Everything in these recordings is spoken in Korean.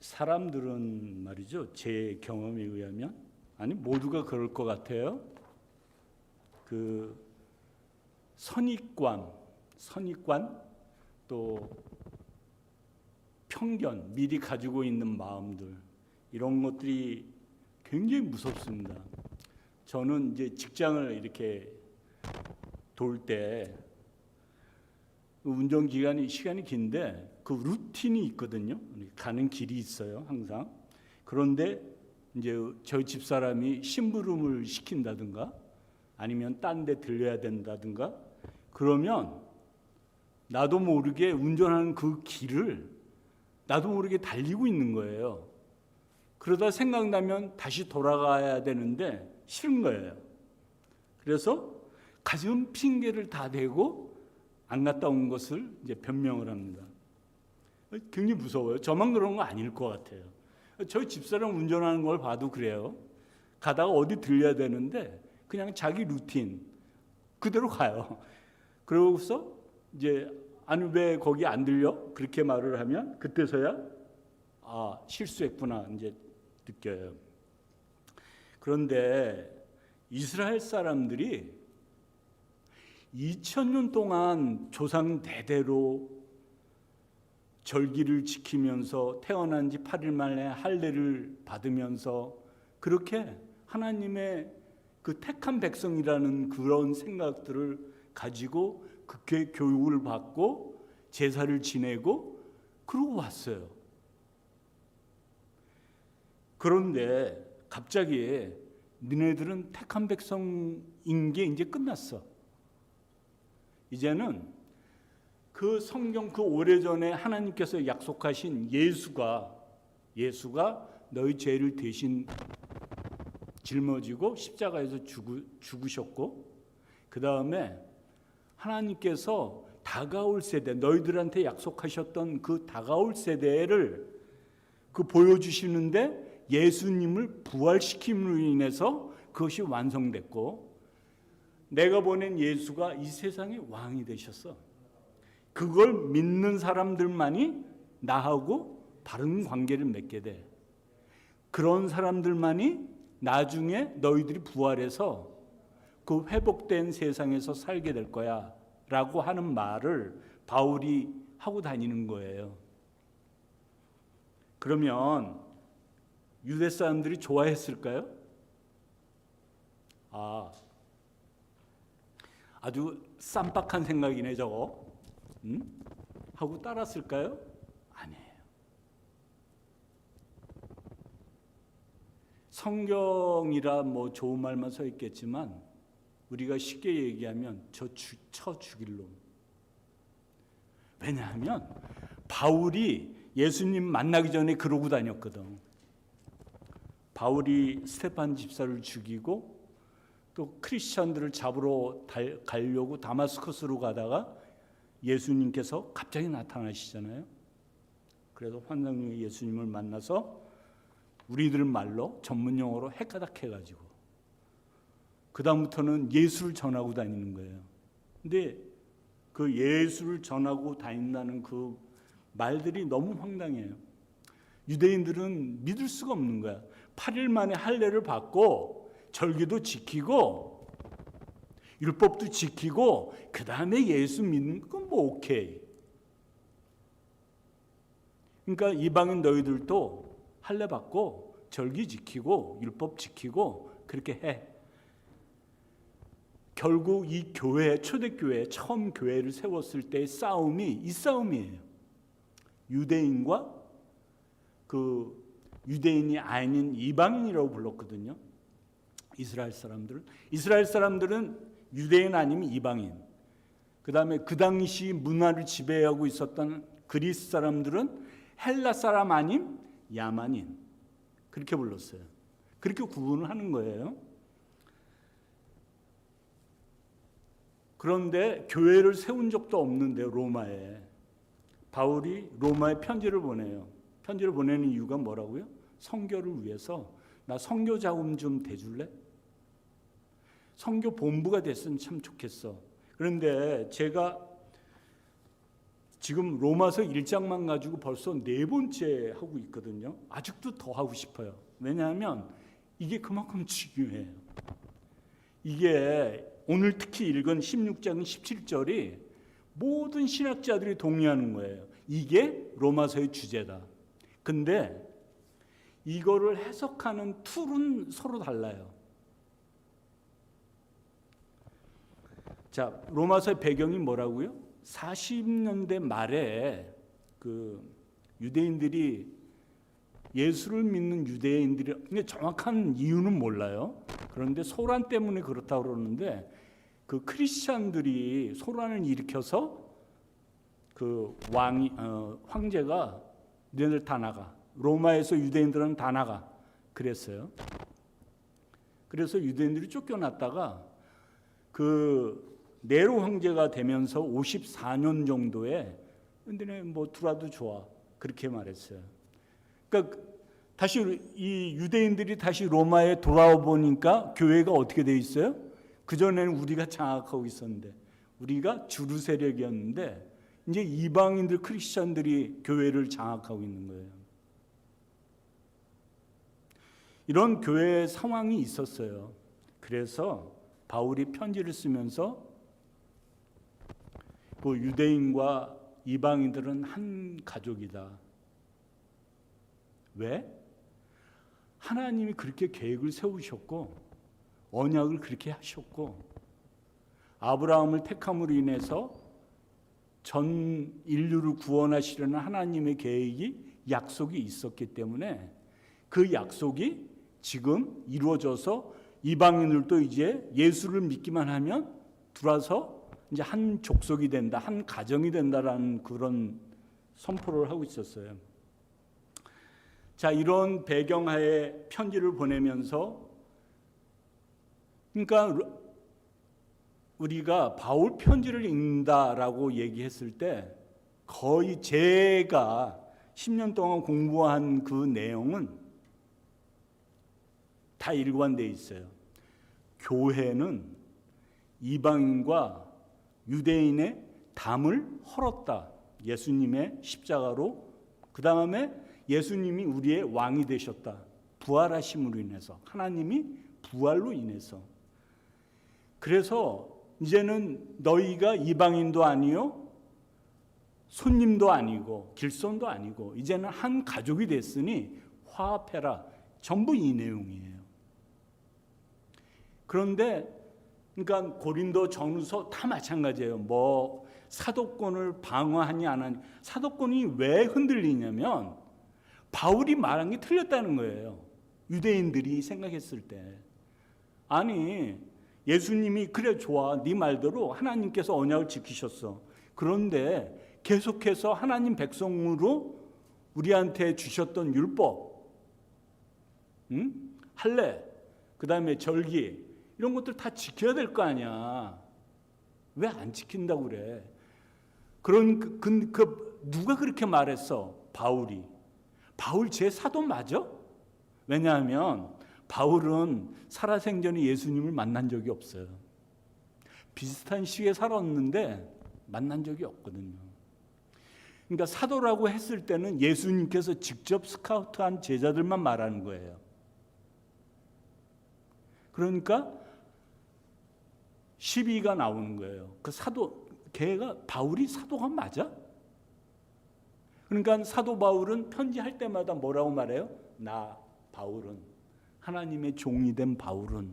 사람들은 말이죠. 제 경험에 의하면, 아니 모두가 그럴 것 같아요. 그 선입관 또 편견, 미리 가지고 있는 마음들, 이런 것들이 굉장히 무섭습니다. 저는 이제 직장을 이렇게 돌 때 운전 시간이 긴데 그 루틴이 있거든요. 가는 길이 있어요, 항상. 그런데 이제 저희 집사람이 심부름을 시킨다든가 아니면 딴 데 들려야 된다든가 그러면 나도 모르게 운전하는 그 길을 나도 모르게 달리고 있는 거예요. 그러다 생각나면 다시 돌아가야 되는데 싫은 거예요. 그래서 가진 핑계를 다 대고 안 갔다 온 것을 이제 변명을 합니다. 굉장히 무서워요. 저만 그런 거 아닐 것 같아요. 저희 집사람 운전하는 걸 봐도 그래요. 가다가 어디 들려야 되는데 그냥 자기 루틴 그대로 가요. 그러고서 이제 아니 왜 거기 안 들려? 그렇게 말을 하면 그때서야 실수했구나 이제 느껴요. 그런데 이스라엘 사람들이 2000년 동안 조상 대대로 절기를 지키면서 태어난 지 8일 만에 할례를 받으면서 그렇게 하나님의 그 택한 백성이라는 그런 생각들을 가지고 그렇게 교육을 받고 제사를 지내고 그러고 왔어요. 그런데 갑자기 너네들은 택한 백성인 게 이제 끝났어. 이제는 그 성경 그 오래전에 하나님께서 약속하신 예수가 너희 죄를 대신 짊어지고 십자가에서 죽으셨고 그 다음에 하나님께서 다가올 세대, 너희들한테 약속하셨던 그 다가올 세대를 보여주시는데 예수님을 부활시킴으로 인해서 그것이 완성됐고 내가 보낸 예수가 이 세상의 왕이 되셨어. 그걸 믿는 사람들만이 나하고 바른 관계를 맺게 돼. 그런 사람들만이 나중에 너희들이 부활해서 그 회복된 세상에서 살게 될 거야 라고 하는 말을 바울이 하고 다니는 거예요. 그러면 유대 사람들이 좋아했을까요? 아주 쌈박한 생각이네 저거. 하고 따랐을까요? 아니에요. 성경이라 뭐 좋은 말만 써 있겠지만 우리가 쉽게 얘기하면 쳐 죽일 놈. 왜냐하면 바울이 예수님 만나기 전에 그러고 다녔거든. 바울이 스데반 집사를 죽이고 또 크리스천들을 잡으러 가려고 다마스커스로 가다가 예수님께서 갑자기 나타나시잖아요. 그래서 환상 중에 예수님을 만나서 우리들 말로 전문 용어로 헷가닥 해가지고 그 다음부터는 예수를 전하고 다니는 거예요. 근데 그 예수를 전하고 다닌다는 그 말들이 너무 황당해요. 유대인들은 믿을 수가 없는 거야. 8일 만에 할례를 받고 절기도 지키고 율법도 지키고 그 다음에 예수 믿는 건 뭐 오케이. 그러니까 이방인 너희들도 할례 받고 절기 지키고 율법 지키고 그렇게 해. 결국 이 교회, 초대교회 처음 교회를 세웠을 때의 싸움이 이 싸움이에요. 유대인과 그 유대인이 아닌 이방인이라고 불렀거든요. 이스라엘 사람들은 유대인 아니면 이방인. 그 다음에 그 당시 문화를 지배하고 있었던 그리스 사람들은 헬라 사람 아닌 야만인. 그렇게 불렀어요. 그렇게 구분을 하는 거예요. 그런데 교회를 세운 적도 없는데 로마에 바울이 로마에 편지를 보내요. 편지를 보내는 이유가 뭐라고요? 선교를 위해서 나 선교 자금 좀 대줄래? 선교 본부가 됐으면 참 좋겠어. 그런데 제가 지금 로마서 1장만 가지고 벌써 4번째 하고 있거든요. 아직도 더 하고 싶어요. 왜냐하면 이게 그만큼 중요해요. 이게 오늘 특히 읽은 16장 17절이 모든 신학자들이 동의하는 거예요. 이게 로마서의 주제다. 근데 이거를 해석하는 툴은 서로 달라요. 자, 로마서의 배경이 뭐라고요? 40년대 말에 그 유대인들이 예수를 믿는 유대인들이, 근데 정확한 이유는 몰라요. 그런데 소란 때문에 그렇다고 그러는데 그 크리스찬들이 소란을 일으켜서 그 황제가 너희들 다 나가, 로마에서 유대인들은 다 나가 그랬어요. 그래서 유대인들이 쫓겨났다가 그 네로 황제가 되면서 54년 정도에 근데 뭐 들어와도 좋아 그렇게 말했어요. 그러니까 다시 이 유대인들이 다시 로마에 돌아와 보니까 교회가 어떻게 돼 있어요? 그 전에는 우리가 장악하고 있었는데, 우리가 주류 세력이었는데 이제 이방인들 크리스천들이 교회를 장악하고 있는 거예요. 이런 교회 상황이 있었어요. 그래서 바울이 편지를 쓰면서 그 유대인과 이방인들은 한 가족이다. 왜? 하나님이 그렇게 계획을 세우셨고 언약을 그렇게 하셨고 아브라함을 택함으로 인해서 전 인류를 구원하시려는 하나님의 계획이 약속이 있었기 때문에 그 약속이 지금 이루어져서 이방인들도 이제 예수를 믿기만 하면 들어와서 이제 한 족속이 된다, 한 가정이 된다라는 그런 선포를 하고 있었어요. 자, 이런 배경하에 편지를 보내면서, 그러니까 우리가 바울 편지를 읽는다라고 얘기했을 때 거의 제가 10년 동안 공부한 그 내용은 다 일관되어 있어요. 교회는 이방인과 유대인의 담을 헐었다. 예수님의 십자가로. 그 다음에 예수님이 우리의 왕이 되셨다. 부활하심으로 인해서. 하나님이 부활로 인해서. 그래서 이제는 너희가 이방인도 아니요, 손님도 아니고 길손도 아니고 이제는 한 가족이 됐으니 화합해라. 전부 이 내용이에요. 그런데 그러니까 고린도 전후서 다 마찬가지예요. 뭐 사도권을 방어하니 안 하니. 사도권이 왜 흔들리냐면 바울이 말한 게 틀렸다는 거예요. 유대인들이 생각했을 때. 아니 예수님이 그래 좋아, 네 말대로 하나님께서 언약을 지키셨어. 그런데 계속해서 하나님 백성으로 우리한테 주셨던 율법, 할례, 그 다음에 절기 이런 것들 다 지켜야 될 거 아니야. 왜 안 지킨다고 그래? 누가 그렇게 말했어? 바울이. 바울 제 사도 맞아? 왜냐하면 바울은 살아생전에 예수님을 만난 적이 없어요. 비슷한 시기에 살았는데 만난 적이 없거든요. 그러니까 사도라고 했을 때는 예수님께서 직접 스카우트한 제자들만 말하는 거예요. 그러니까 시비가 나오는 거예요. 그 사도, 걔가 바울이 사도가 맞아? 그러니까 사도 바울은 편지할 때마다 뭐라고 말해요? 나 바울은, 하나님의 종이 된 바울은,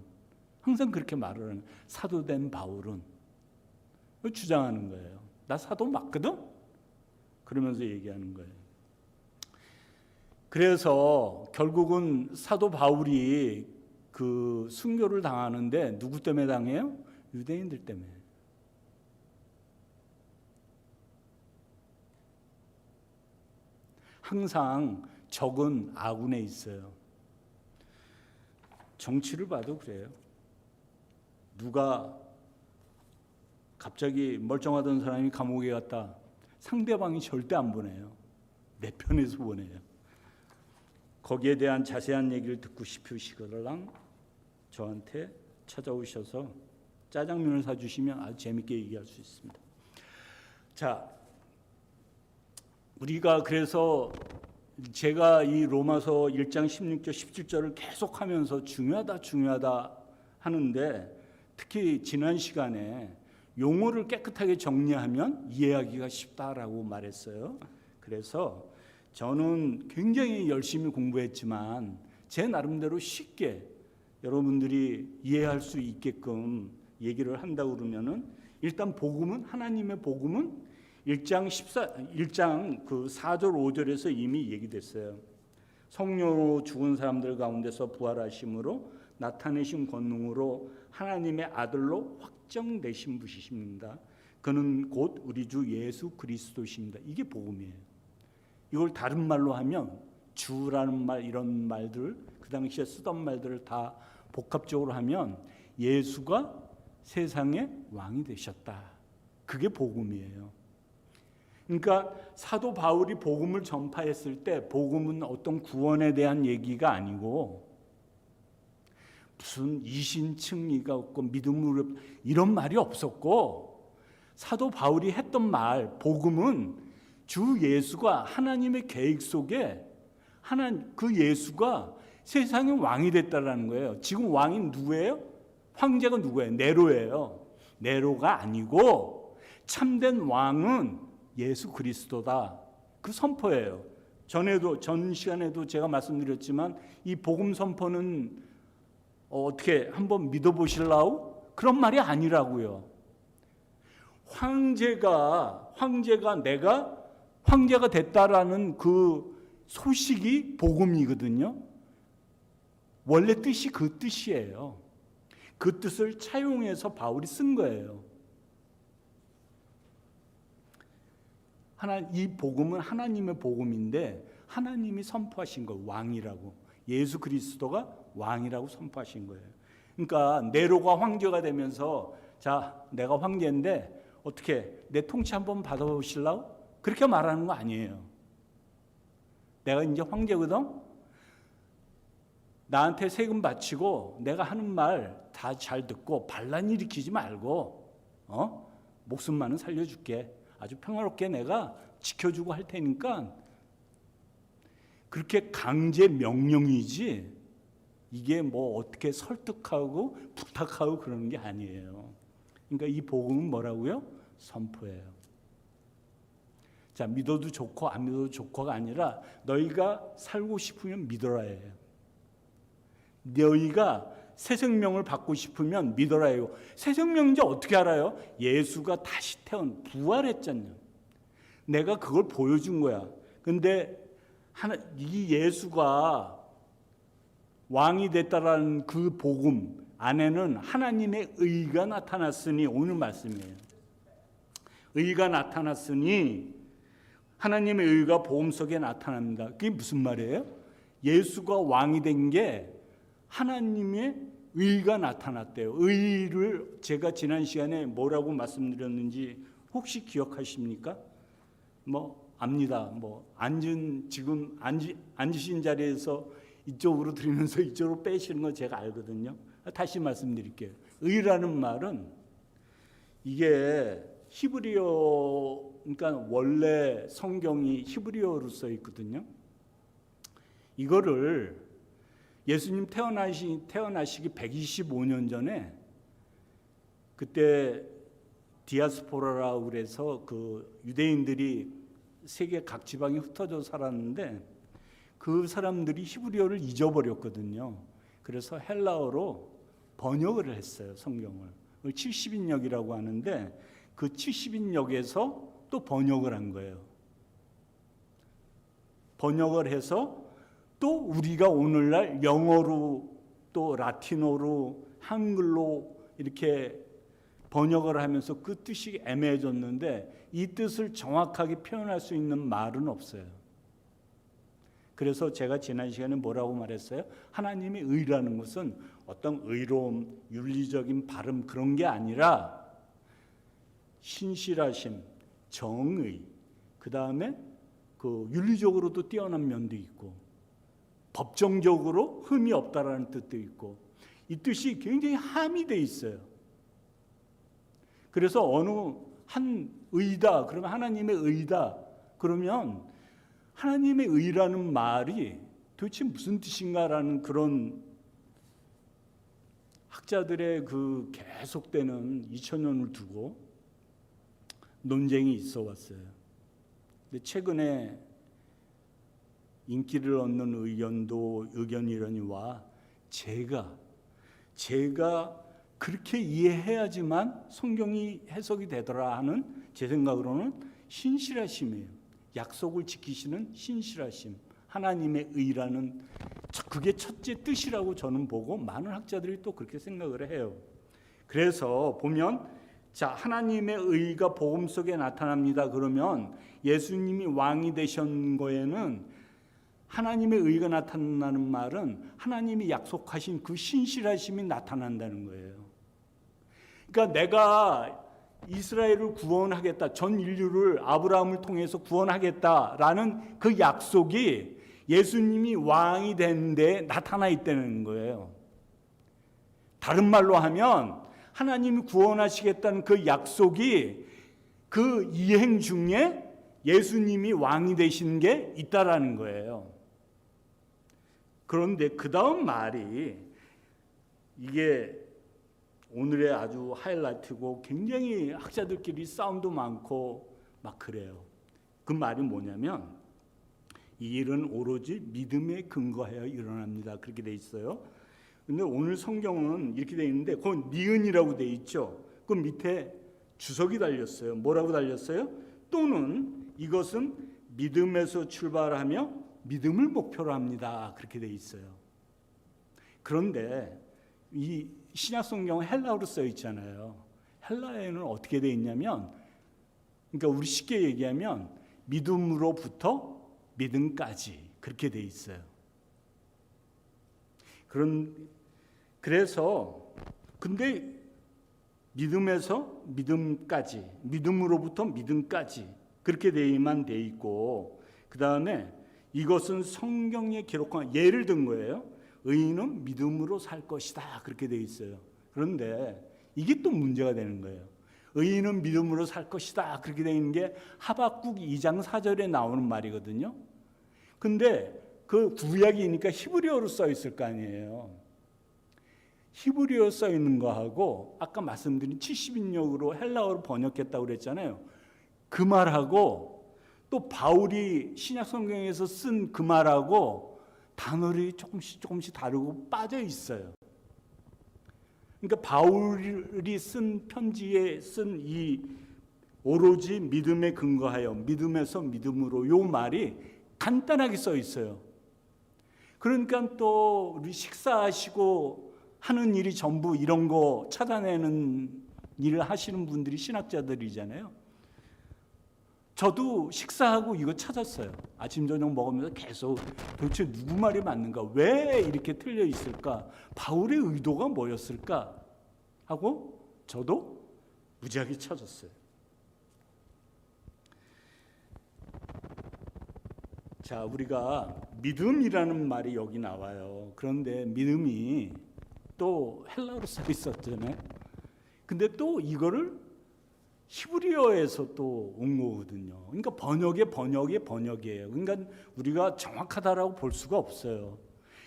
항상 그렇게 말을 하는, 사도된 바울은 주장하는 거예요. 나 사도 맞거든? 그러면서 얘기하는 거예요. 그래서 결국은 사도 바울이 그 순교를 당하는데 누구 때문에 당해요? 유대인들 때문에. 항상 적은 아군에 있어요. 정치를 봐도 그래요. 누가 갑자기 멀쩡하던 사람이 감옥에 갔다. 상대방이 절대 안 보내요. 내 편에서 보내요. 거기에 대한 자세한 얘기를 듣고 싶으시거랑 저한테 찾아오셔서 짜장면을 사주시면 아주 재밌게 얘기할 수 있습니다. 자, 우리가 그래서 제가 이 로마서 1장 16절 17절을 계속하면서 중요하다 하는데, 특히 지난 시간에 용어를 깨끗하게 정리하면 이해하기가 쉽다라고 말했어요. 그래서 저는 굉장히 열심히 공부했지만 제 나름대로 쉽게 여러분들이 이해할 수 있게끔 얘기를 한다고 그러면은, 일단 복음은, 하나님의 복음은 1장 4절 5절에서 이미 얘기됐어요. 성령으로 죽은 사람들 가운데서 부활하심으로 나타내신 권능으로 하나님의 아들로 확정되신 분이십니다. 그는 곧 우리 주 예수 그리스도십니다. 이게 복음이에요. 이걸 다른 말로 하면 주라는 말, 이런 말들, 그 당시에 쓰던 말들을 다 복합적으로 하면 예수가 세상의 왕이 되셨다. 그게 복음이에요. 그러니까 사도 바울이 복음을 전파했을 때 복음은 어떤 구원에 대한 얘기가 아니고 무슨 이신칭의가 없고 믿음으로 이런 말이 없었고, 사도 바울이 했던 말, 복음은 주 예수가 하나님의 계획 속에 그 예수가 세상의 왕이 됐다라는 거예요. 지금 왕이 누구예요? 황제가 누구예요? 네로예요. 네로가 아니고 참된 왕은 예수 그리스도다. 그 선포예요. 전 시간에도 제가 말씀드렸지만 이 복음 선포는 어떻게 한번 믿어보실라우? 그런 말이 아니라고요. 황제가 내가 황제가 됐다라는 그 소식이 복음이거든요. 원래 뜻이 그 뜻이에요. 그 뜻을 차용해서 바울이 쓴 거예요. 이 복음은 하나님의 복음인데 하나님이 선포하신 거, 왕이라고. 예수 그리스도가 왕이라고 선포하신 거예요. 그러니까 네로가 황제가 되면서, 자, 내가 황제인데 어떻게 내 통치 한번 받아보실라고? 그렇게 말하는 거 아니에요. 내가 이제 황제거든. 나한테 세금 바치고 내가 하는 말 다 잘 듣고 반란 일으키지 말고 목숨만은 살려줄게. 아주 평화롭게 내가 지켜주고 할 테니까. 그렇게 강제 명령이지 이게 뭐 어떻게 설득하고 부탁하고 그러는 게 아니에요. 그러니까 이 복음은 뭐라고요? 선포예요. 자, 믿어도 좋고 안 믿어도 좋고가 아니라 너희가 살고 싶으면 믿어라예요. 너희가 새 생명을 받고 싶으면 믿어라예요. 새 생명인지 어떻게 알아요? 예수가 다시 부활했잖아요. 내가 그걸 보여준 거야. 근데 이 예수가 왕이 됐다라는 그 복음 안에는 하나님의 의가 나타났으니, 오늘 말씀이에요. 의가 나타났으니 하나님의 의가 복음 속에 나타납니다. 그게 무슨 말이에요? 예수가 왕이 된 게 하나님의 의가 나타났대요. 의를 제가 지난 시간에 뭐라고 말씀드렸는지 혹시 기억하십니까? 압니다. 지금 앉으신 자리에서 이쪽으로 들으면서 이쪽으로 빼시는 거 제가 알거든요. 다시 말씀드릴게요. 의라는 말은 이게 히브리어, 그러니까 원래 성경이 히브리어로 써 있거든요. 이거를 예수님 태어나시기 125년 전에, 그때 디아스포라라고 그래서 그 유대인들이 세계 각 지방에 흩어져 살았는데 그 사람들이 히브리어를 잊어버렸거든요. 그래서 헬라어로 번역을 했어요, 성경을. 70인역이라고 하는데 그 70인역에서 또 번역을 한 거예요. 번역을 해서 또 우리가 오늘날 영어로 또 라틴어로 한글로 이렇게 번역을 하면서 그 뜻이 애매해졌는데 이 뜻을 정확하게 표현할 수 있는 말은 없어요. 그래서 제가 지난 시간에 뭐라고 말했어요? 하나님의 의라는 것은 어떤 의로움, 윤리적인 발음 그런 게 아니라 신실하심, 정의, 그 다음에 그 윤리적으로도 뛰어난 면도 있고 법정적으로 흠이 없다라는 뜻도 있고, 이 뜻이 굉장히 함의되어 있어요. 그래서 어느 한 의다 그러면 하나님의 의다 그러면 하나님의 의라는 말이 도대체 무슨 뜻인가라는 그런 학자들의 그 계속되는 2000년을 두고 논쟁이 있어 왔어요. 근데 최근에 인기를 얻는 의견이러니와 제가 그렇게 이해해야지만 성경이 해석이 되더라 하는 제 생각으로는 신실하심이에요. 약속을 지키시는 신실하심, 하나님의 의라는 그게 첫째 뜻이라고 저는 보고 많은 학자들이 또 그렇게 생각을 해요. 그래서 보면 자, 하나님의 의가 복음 속에 나타납니다. 그러면 예수님이 왕이 되신 거에는 하나님의 의가 나타난다는 말은 하나님이 약속하신 그 신실하심이 나타난다는 거예요. 그러니까 내가 이스라엘을 구원하겠다, 전 인류를 아브라함을 통해서 구원하겠다라는 그 약속이 예수님이 왕이 되는데 나타나 있다는 거예요. 다른 말로 하면 하나님이 구원하시겠다는 그 약속이 그 이행 중에 예수님이 왕이 되신 게 있다라는 거예요. 그런데 그 다음 말이 이게 오늘의 아주 하이라이트고 굉장히 학자들끼리 싸움도 많고 막 그래요. 그 말이 뭐냐면 이 일은 오로지 믿음에 근거하여 일어납니다. 그렇게 돼 있어요. 근데 오늘 성경은 이렇게 돼 있는데 그건 니은이라고 돼 있죠. 그 밑에 주석이 달렸어요. 뭐라고 달렸어요? 또는 이것은 믿음에서 출발하며 믿음을 목표로 합니다. 그렇게 돼 있어요. 그런데 이 신약 성경은 헬라어로 써 있잖아요. 헬라어에는 어떻게 돼 있냐면, 그러니까 우리 쉽게 얘기하면 믿음으로부터 믿음까지 그렇게 돼 있어요. 그래서 근데 믿음에서 믿음까지, 믿음으로부터 믿음까지 그렇게 돼만 돼 있고, 그 다음에 이것은 성경에 기록한 예를 든 거예요. 의인은 믿음으로 살 것이다 그렇게 돼 있어요. 그런데 이게 또 문제가 되는 거예요. 의인은 믿음으로 살 것이다 그렇게 돼 있는 게 하박국 2장 4절에 나오는 말이거든요. 근데 그 구약이니까 히브리어로 써 있을 거 아니에요. 히브리어 써 있는 거하고 아까 말씀드린 70인역으로 헬라어로 번역했다고 그랬잖아요. 그 말하고 또 바울이 신약 성경에서 쓴 그 말하고 단어를 조금씩 다르고 빠져 있어요. 그러니까 바울이 쓴 편지에 쓴 이 오로지 믿음에 근거하여 믿음에서 믿음으로 요 말이 간단하게 써 있어요. 그러니까 또 우리 식사하시고 하는 일이 전부 이런 거 찾아내는 일을 하시는 분들이 신학자들이잖아요. 저도 식사하고 이거 찾았어요. 아침 저녁 먹으면서 계속 도대체 누구 말이 맞는가? 왜 이렇게 틀려 있을까? 바울의 의도가 뭐였을까? 하고 저도 무지하게 찾았어요. 자, 우리가 믿음이라는 말이 여기 나와요. 그런데 믿음이 또 헬라어로 써 있었잖아요. 근데 또 이거를 히브리어에서 또 온 거거든요. 그러니까 번역이에요. 그러니까 우리가 정확하다라고 볼 수가 없어요.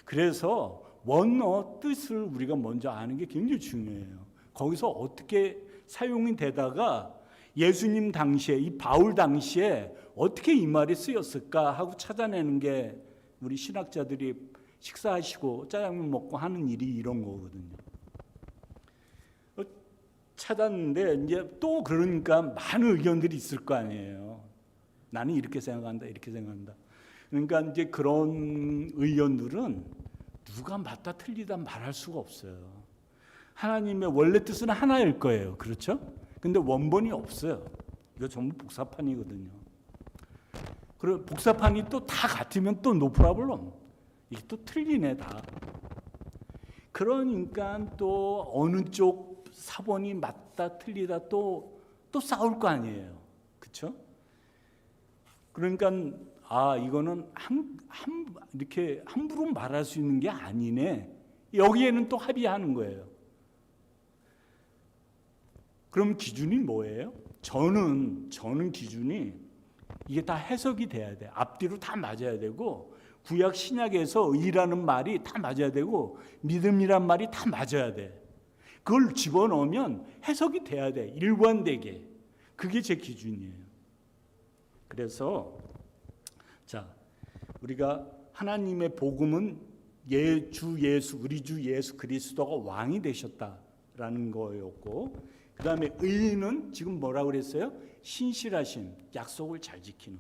그래서 원어 뜻을 우리가 먼저 아는 게 굉장히 중요해요. 거기서 어떻게 사용이 되다가 예수님 당시에 이 바울 당시에 어떻게 이 말이 쓰였을까 하고 찾아내는 게 우리 신학자들이 식사하시고 짜장면 먹고 하는 일이 이런 거거든요. 찾았는데 이제 또 그러니까 많은 의견들이 있을 거 아니에요. 나는 이렇게 생각한다, 이렇게 생각한다. 그러니까 이제 그런 의견들은 누가 맞다 틀리다 말할 수가 없어요. 하나님의 원래 뜻은 하나일 거예요. 그렇죠? 근데 원본이 없어요. 이거 전부 복사판이거든요. 그리고 복사판이 또 다 같으면 또 no problem. 이게 또 틀리네 다. 그러니까 또 어느 쪽 사본이 맞다 틀리다 또 싸울 거 아니에요. 그렇죠? 그러니까 이거는 이렇게 함부로 말할 수 있는 게 아니네. 여기에는 또 합의하는 거예요. 그럼 기준이 뭐예요? 저는 기준이 이게 다 해석이 돼야 돼. 앞뒤로 다 맞아야 되고 구약 신약에서 의라는 말이 다 맞아야 되고 믿음이란 말이 다 맞아야 돼. 그걸 집어넣으면 해석이 돼야 돼. 일관되게. 그게 제 기준이에요. 그래서 자, 우리가 하나님의 복음은 주 예수, 우리 주 예수 그리스도가 왕이 되셨다라는 거였고, 그 다음에 의는 지금 뭐라고 그랬어요? 신실하심, 약속을 잘 지키는.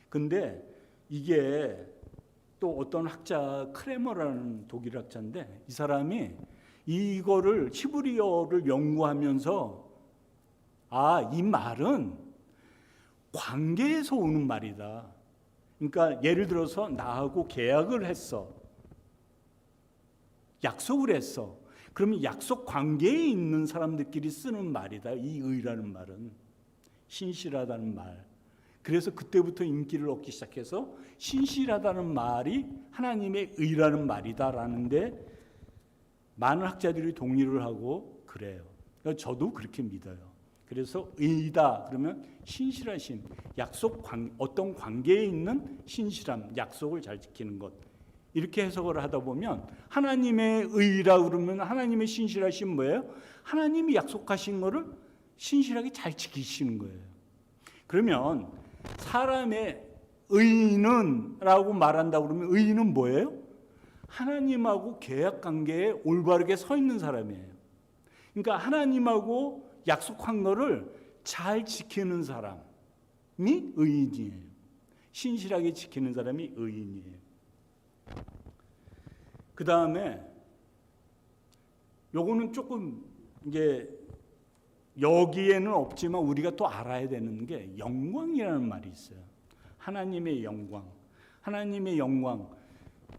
근데 이게 또 어떤 학자, 크레머라는 독일 학자인데, 이 사람이 이거를 히브리어를 연구하면서 이 말은 관계에서 오는 말이다. 그러니까 예를 들어서 나하고 계약을 했어. 약속을 했어. 그러면 약속 관계에 있는 사람들끼리 쓰는 말이다. 이 의라는 말은 신실하다는 말. 그래서 그때부터 인기를 얻기 시작해서 신실하다는 말이 하나님의 의라는 말이다라는데 많은 학자들이 동의를 하고 그래요. 저도 그렇게 믿어요. 그래서 의다 그러면 신실하신 어떤 관계에 있는 신실함, 약속을 잘 지키는 것. 이렇게 해석을 하다 보면 하나님의 의라 그러면 하나님의 신실하신 뭐예요? 하나님이 약속하신 거를 신실하게 잘 지키시는 거예요. 그러면 사람의 의인은 라고 말한다 그러면 의인은 뭐예요? 하나님하고 계약 관계에 올바르게 서 있는 사람이에요. 그러니까 하나님하고 약속한 거를 잘 지키는 사람이 의인이에요. 신실하게 지키는 사람이 의인이에요. 그 다음에 요거는 조금 이제 여기에는 없지만 우리가 또 알아야 되는 게 영광이라는 말이 있어요. 하나님의 영광. 하나님의 영광.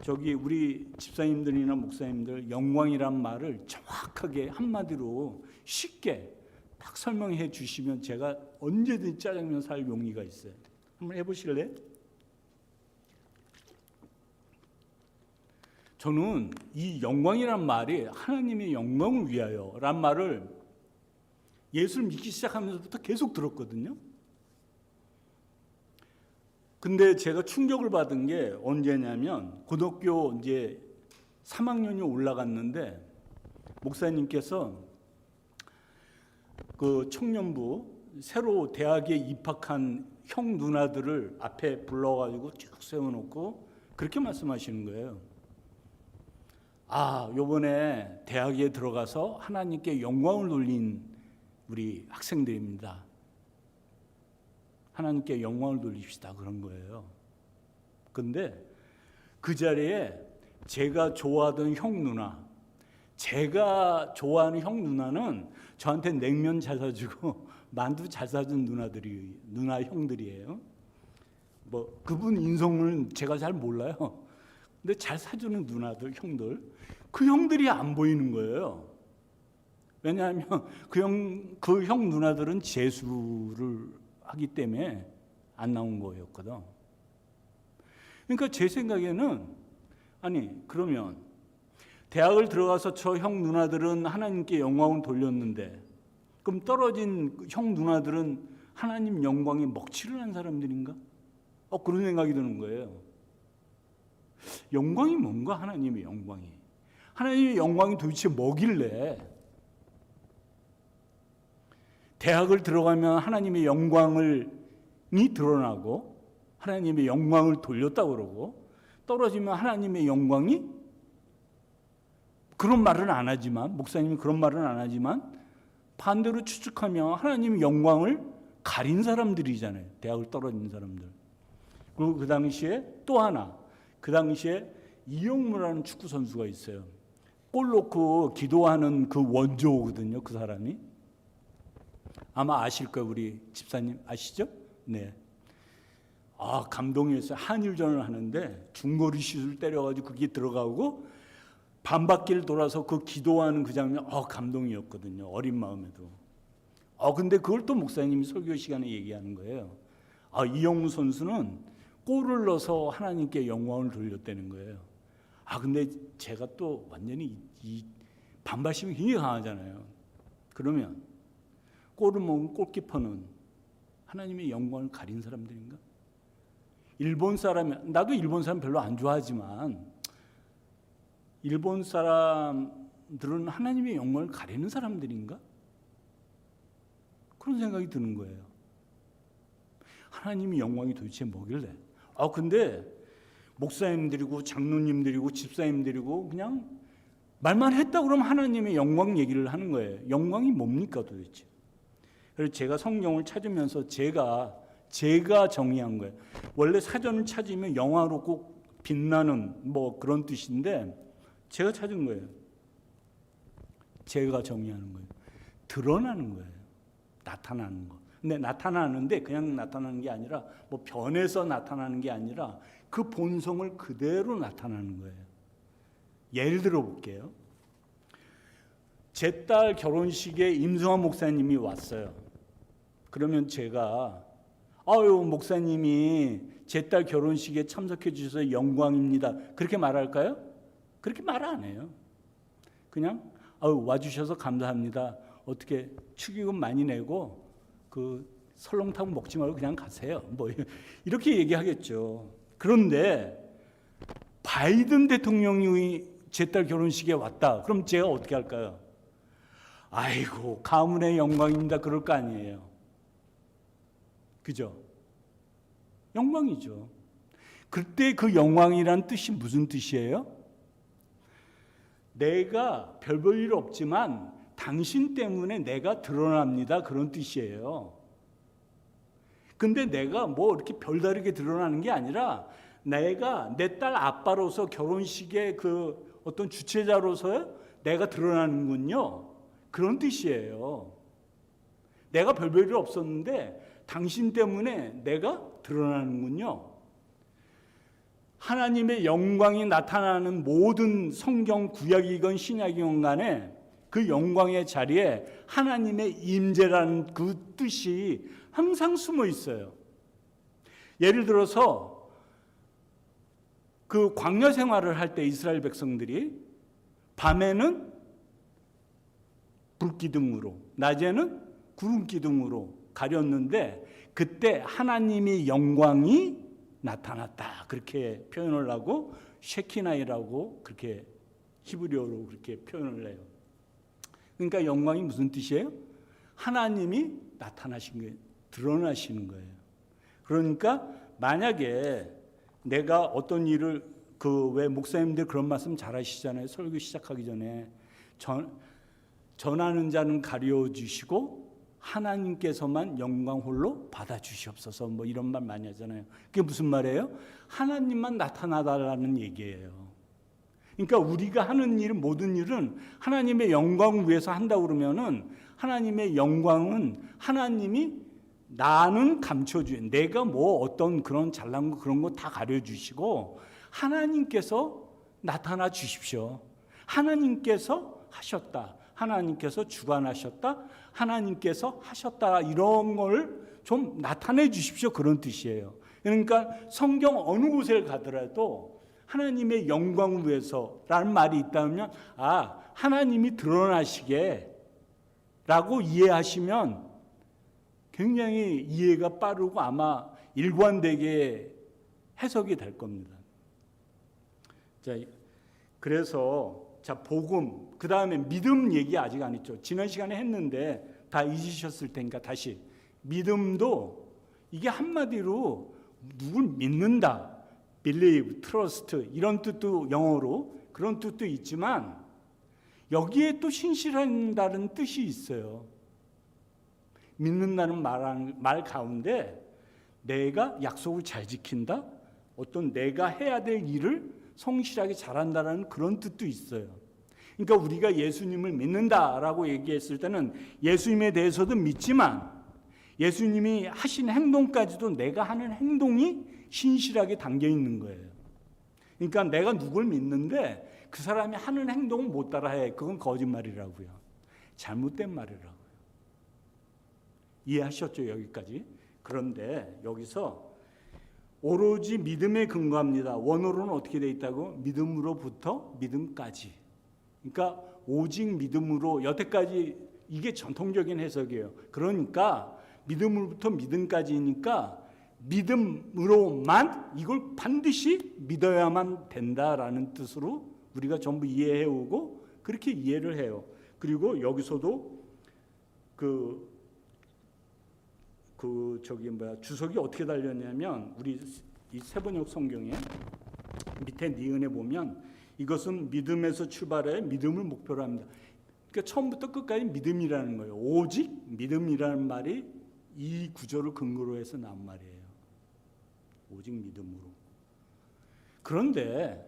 저기 우리 집사님들이나 목사님들 영광이란 말을 정확하게 한마디로 쉽게 딱 설명해 주시면 제가 언제든지 짜장면 살 용의가 있어요. 한번 해보실래요? 저는 이 영광이란 말이 하나님의 영광을 위하여 란 말을 예수를 믿기 시작하면서부터 계속 들었거든요. 근데 제가 충격을 받은 게 언제냐면 고등학교 이제 3학년이 올라갔는데 목사님께서 그 청년부 새로 대학에 입학한 형 누나들을 앞에 불러가지고 쭉 세워놓고 그렇게 말씀하시는 거예요. 요번에 대학에 들어가서 하나님께 영광을 돌린 우리 학생들입니다. 하나님께 영광을 돌립시다. 그런 거예요. 근데 그 자리에 제가 좋아하던 형 누나, 제가 좋아하는 형 누나는 저한테 냉면 잘 사주고 만두 잘 사준 누나 형들이에요. 뭐 그분 인성은 제가 잘 몰라요. 근데 잘 사주는 누나들, 형들, 그 형들이 안 보이는 거예요. 왜냐하면 그 형 누나들은 재수를 하기 때문에 안 나온 거였거든. 그러니까 제 생각에는 그러면 대학을 들어가서 저 형 누나들은 하나님께 영광을 돌렸는데 그럼 떨어진 형 누나들은 하나님 영광에 먹칠을 한 사람들인가? 그런 생각이 드는 거예요. 영광이 뭔가? 하나님의 영광이. 하나님의 영광이 도대체 뭐길래 대학을 들어가면 하나님의 영광이 드러나고 하나님의 영광을 돌렸다고 그러고 떨어지면 하나님의 영광이 그런 말은 안 하지만 목사님이 그런 말은 안 하지만 반대로 추측하면 하나님의 영광을 가린 사람들이잖아요. 대학을 떨어진 사람들. 그리고 그 당시에 또 하나 그 당시에 이영무라는 축구 선수가 있어요. 골 넣고 기도하는 그 원조거든요. 그 사람이. 아마 아실 거예요. 우리 집사님 아시죠? 네. 감동이었어요. 한일전을 하는데 중거리 슛을 때려가지고 그게 들어가고 반바퀴를 돌아서 그 기도하는 그 장면 감동이었거든요. 어린 마음에도. 근데 그걸 또 목사님이 설교 시간에 얘기하는 거예요. 이영무 선수는 골을 넣어서 하나님께 영광을 돌렸다는 거예요. 근데 제가 또 완전히 이 반발심이 굉장히 강하잖아요. 그러면 골을 먹은 골키퍼는 하나님의 영광을 가린 사람들인가? 일본 사람, 나도 일본 사람 별로 안 좋아하지만 일본 사람들은 하나님의 영광을 가리는 사람들인가? 그런 생각이 드는 거예요. 하나님의 영광이 도대체 뭐길래? 근데 목사님들이고 장로님들이고 집사님들이고 그냥 말만 했다 그러면 하나님의 영광 얘기를 하는 거예요. 영광이 뭡니까 도대체? 그래서 제가 성경을 찾으면서 제가 정의한 거예요. 원래 사전을 찾으면 영화롭고 빛나는 뭐 그런 뜻인데 제가 찾은 거예요. 제가 정의하는 거예요. 드러나는 거예요. 나타나는 거. 근데 나타나는데 그냥 나타나는 게 아니라 뭐 변해서 나타나는 게 아니라 그 본성을 그대로 나타나는 거예요. 예를 들어 볼게요. 제 딸 결혼식에 임승환 목사님이 왔어요. 그러면 제가 목사님이 제 딸 결혼식에 참석해 주셔서 영광입니다. 그렇게 말할까요? 그렇게 말 안 해요. 그냥 와주셔서 감사합니다. 어떻게 축의금 많이 내고 그 설렁탕 먹지 말고 그냥 가세요. 뭐 이렇게 얘기하겠죠. 그런데 바이든 대통령이 제 딸 결혼식에 왔다. 그럼 제가 어떻게 할까요? 아이고 가문의 영광입니다. 그럴 거 아니에요. 그죠? 영광이죠. 그때 그 영광이란 뜻이 무슨 뜻이에요? 내가 별 볼 일 없지만 당신 때문에 내가 드러납니다. 그런 뜻이에요. 근데 내가 뭐 이렇게 별다르게 드러나는 게 아니라 내가 내 딸 아빠로서 결혼식의 그 어떤 주최자로서 내가 드러나는군요. 그런 뜻이에요. 내가 별 볼 일 없었는데 당신 때문에 내가 드러나는군요. 하나님의 영광이 나타나는 모든 성경 구약이건 신약이건 간에 그 영광의 자리에 하나님의 임재라는 그 뜻이 항상 숨어 있어요. 예를 들어서 그 광야 생활을 할 때 이스라엘 백성들이 밤에는 불기둥으로 낮에는 구름기둥으로 가렸는데 그때 하나님의 영광이 나타났다. 그렇게 표현을 하고 쉐키나이라고 그렇게 히브리어로 그렇게 표현을 해요. 그러니까 영광이 무슨 뜻이에요? 하나님이 나타나신 거예요. 드러나시는 거예요. 그러니까 만약에 내가 어떤 일을 왜 목사님들 그런 말씀 잘 하시잖아요. 설교 시작하기 전에 전하는 자는 가려 주시고 하나님께서만 영광 홀로 받아 주시옵소서. 뭐 이런 말 많이 하잖아요. 그게 무슨 말이에요? 하나님만 나타나달라는 얘기예요. 그러니까 우리가 하는 일, 모든 일은 하나님의 영광을 위해서 한다고 그러면은 하나님의 영광은 하나님이 나는 감춰주는 내가 뭐 어떤 그런 잘난 거 그런 거 다 가려주시고 하나님께서 나타나 주십시오. 하나님께서 하셨다. 하나님께서 주관하셨다. 하나님께서 하셨다. 이런 걸 좀 나타내 주십시오. 그런 뜻이에요. 그러니까 성경 어느 곳에 가더라도 하나님의 영광을 위해서라는 말이 있다면 하나님이 드러나시게 라고 이해하시면 굉장히 이해가 빠르고 아마 일관되게 해석이 될 겁니다. 자, 그래서 복음, 그 다음에 믿음 얘기 아직 안 했죠. 지난 시간에 했는데 다 잊으셨을 테니까 다시. 믿음도 이게 한마디로 누굴 믿는다, believe, trust 이런 뜻도 영어로 그런 뜻도 있지만 여기에 또 신실한다는 뜻이 있어요. 믿는다는 말 가운데 내가 약속을 잘 지킨다, 어떤 내가 해야 될 일을 성실하게 잘한다는 그런 뜻도 있어요. 그러니까 우리가 예수님을 믿는다라고 얘기했을 때는 예수님에 대해서도 믿지만 예수님이 하신 행동까지도 내가 하는 행동이 신실하게 담겨 있는 거예요. 그러니까 내가 누굴 믿는데 그 사람이 하는 행동을 못 따라해. 그건 거짓말이라고요. 잘못된 말이라고요. 이해하셨죠? 여기까지. 그런데 여기서 오로지 믿음에 근거합니다. 원어로는 어떻게 되어 있다고? 믿음으로부터 믿음까지. 그러니까 오직 믿음으로, 여태까지 이게 전통적인 해석이에요. 그러니까 믿음으로부터 믿음까지니까 믿음으로만 이걸 반드시 믿어야만 된다라는 뜻으로 우리가 전부 이해해오고 그렇게 이해를 해요. 그리고 여기서도 주석이 어떻게 달렸냐면 우리 이 세번역 성경에 밑에 니은에 보면 이것은 믿음에서 출발해 믿음을 목표로 합니다. 그러니까 처음부터 끝까지 믿음이라는 거예요. 오직 믿음이라는 말이 이 구절을 근거로 해서 나온 말이에요. 오직 믿음으로. 그런데